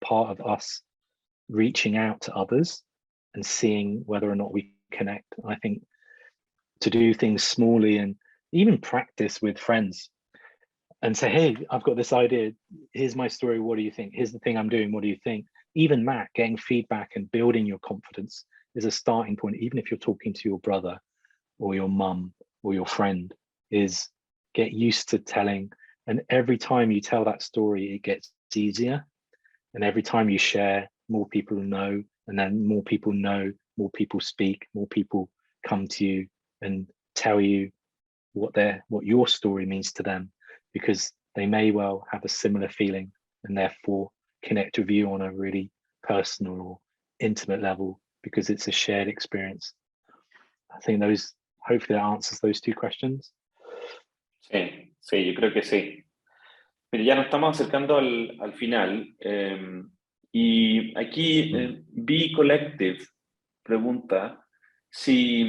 part of us reaching out to others and seeing whether or not we connect. I think to do things smallly and even practice with friends and say, hey, I've got this idea. Here's my story. What do you think? Here's the thing I'm doing. What do you think? Even that, getting feedback and building your confidence is a starting point. Even if you're talking to your brother or your mum or your friend, is get used to telling. And every time you tell that story, it gets easier. And every time you share, more people know, and then more people know, more people speak, more people come to you and tell you what your story means to them, because they may well have a similar feeling and therefore connect with you on a really personal or intimate level, because it's a shared experience. I think hopefully that answers those two questions. Sí, yo creo que sí. Pero ya nos estamos acercando al final. Y aquí Be Collective pregunta si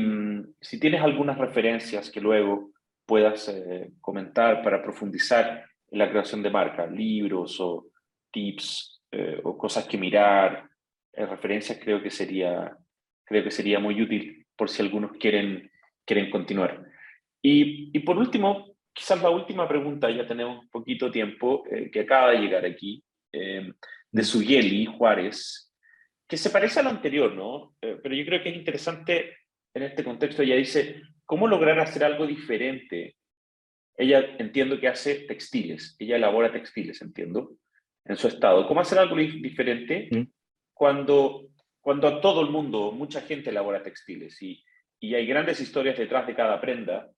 tienes algunas referencias que luego puedas comentar para profundizar en la creación de marca, libros o tips o cosas que mirar, referencias creo que sería muy útil por si algunos quieren continuar. Y por último, quizás la última pregunta, ya tenemos poquito tiempo, que acaba de llegar aquí, de Sugeli Juárez, que se parece a lo anterior, ¿no? Pero yo creo que es interesante en este contexto ella dice, ¿cómo lograr hacer algo diferente? Ella entiendo que hace textiles, ella elabora textiles, entiendo, en su estado. ¿Cómo hacer algo diferente cuando a todo el mundo, mucha gente elabora textiles y hay grandes historias detrás de cada prenda,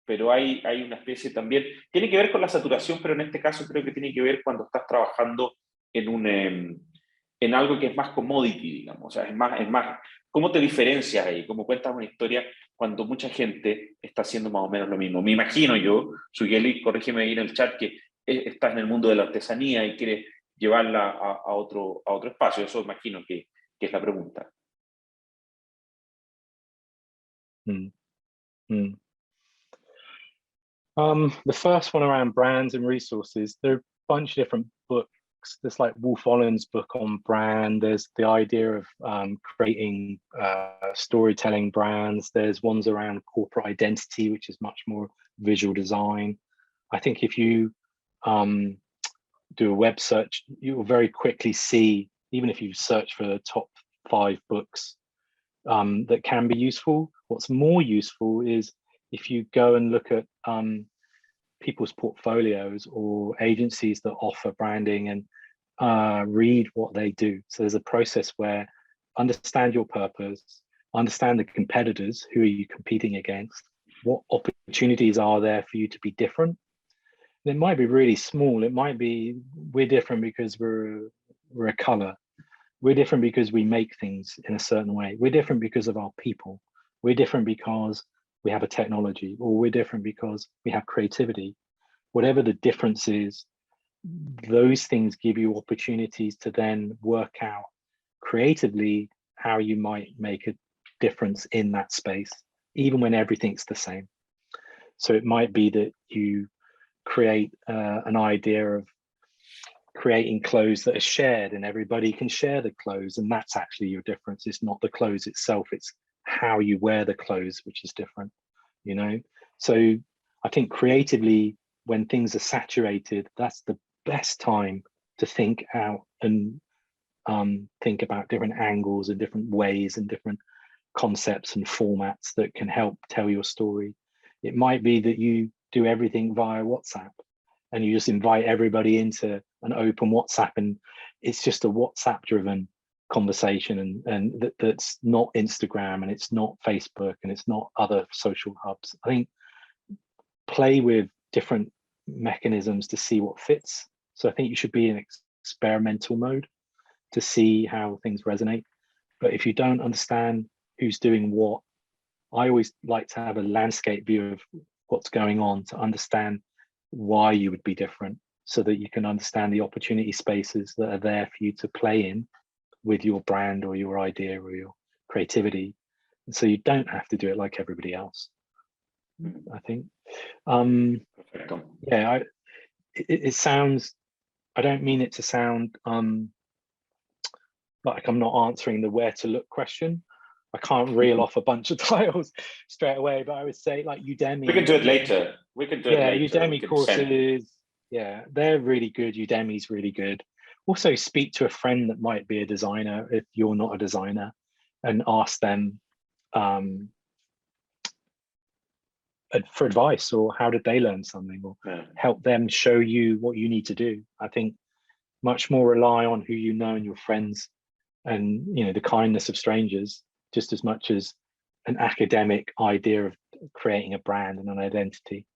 pero hay una especie también, tiene que ver con la saturación, pero en este caso creo que tiene que ver cuando estás trabajando en algo que es más commodity, digamos, o sea, es más, ¿cómo te diferencias ahí? ¿Cómo cuentas una historia cuando mucha gente está haciendo más o menos lo mismo? Me imagino yo, Sugeli, corrígeme ahí en el chat, que estás en el mundo de la artesanía y quieres llevarla a otro espacio, eso imagino que es la pregunta. The first one around brands and resources, there are a bunch of different books. There's like Wolf Ollin's book on brand. There's the idea of creating storytelling brands. There's ones around corporate identity, which is much more visual design. I think if you do a web search, you will very quickly see, even if you search for the top 5 books that can be useful. What's more useful is if you go and look at people's portfolios or agencies that offer branding and read what they do. So there's a process where understand your purpose, understand the competitors, who are you competing against, what opportunities are there for you to be different. And it might be really small. It might be we're different because we're a color. We're different because we make things in a certain way. We're different because of our people. We're different because we have a technology, or we're different because we have creativity. Whatever the difference is, those things give you opportunities to then work out creatively how you might make a difference in that space, even when everything's the same. So it might be that you create an idea of creating clothes that are shared and everybody can share the clothes, and that's actually your difference. It's not the clothes itself, it's how you wear the clothes which is different, you know. So I think creatively, when things are saturated, that's the best time to think out and think about different angles and different ways and different concepts and formats that can help tell your story. It might be that you do everything via WhatsApp and you just invite everybody into an open WhatsApp, and it's just a WhatsApp driven conversation, and that's not Instagram and it's not Facebook and it's not other social hubs. I think play with different mechanisms to see what fits. So I think you should be in experimental mode to see how things resonate. But if you don't understand who's doing what, I always like to have a landscape view of what's going on to understand why you would be different, so that you can understand the opportunity spaces that are there for you to play in with your brand or your idea or your creativity. And so you don't have to do it like everybody else, I think. Yeah, it sounds, I don't mean it to sound like I'm not answering the where to look question. I can't reel off a bunch of titles straight away, but I would say like Udemy. We can do it later. We can do it later. Udemy courses, yeah, they're really good. Udemy's really good. Also speak to a friend that might be a designer if you're not a designer, and ask them for advice, or how did they learn something, or help them show you what you need to do. I think much more rely on who you know and your friends, and you know, the kindness of strangers, just as much as an academic idea of creating a brand and an identity.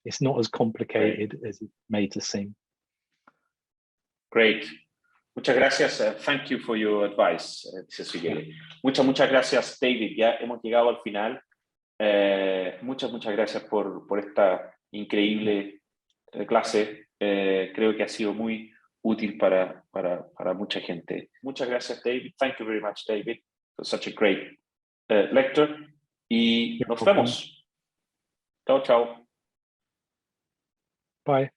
It's not as complicated as it's made to seem. Great. Muchas gracias. Thank you for your advice, Eveleigh. Muchas gracias, David. Ya hemos llegado al final. Muchas gracias por esta increíble clase. Creo que ha sido muy útil para mucha gente. Muchas gracias, David. Thank you very much, David, for such a great lecture. Y nos vemos. Chao, chao. Bye.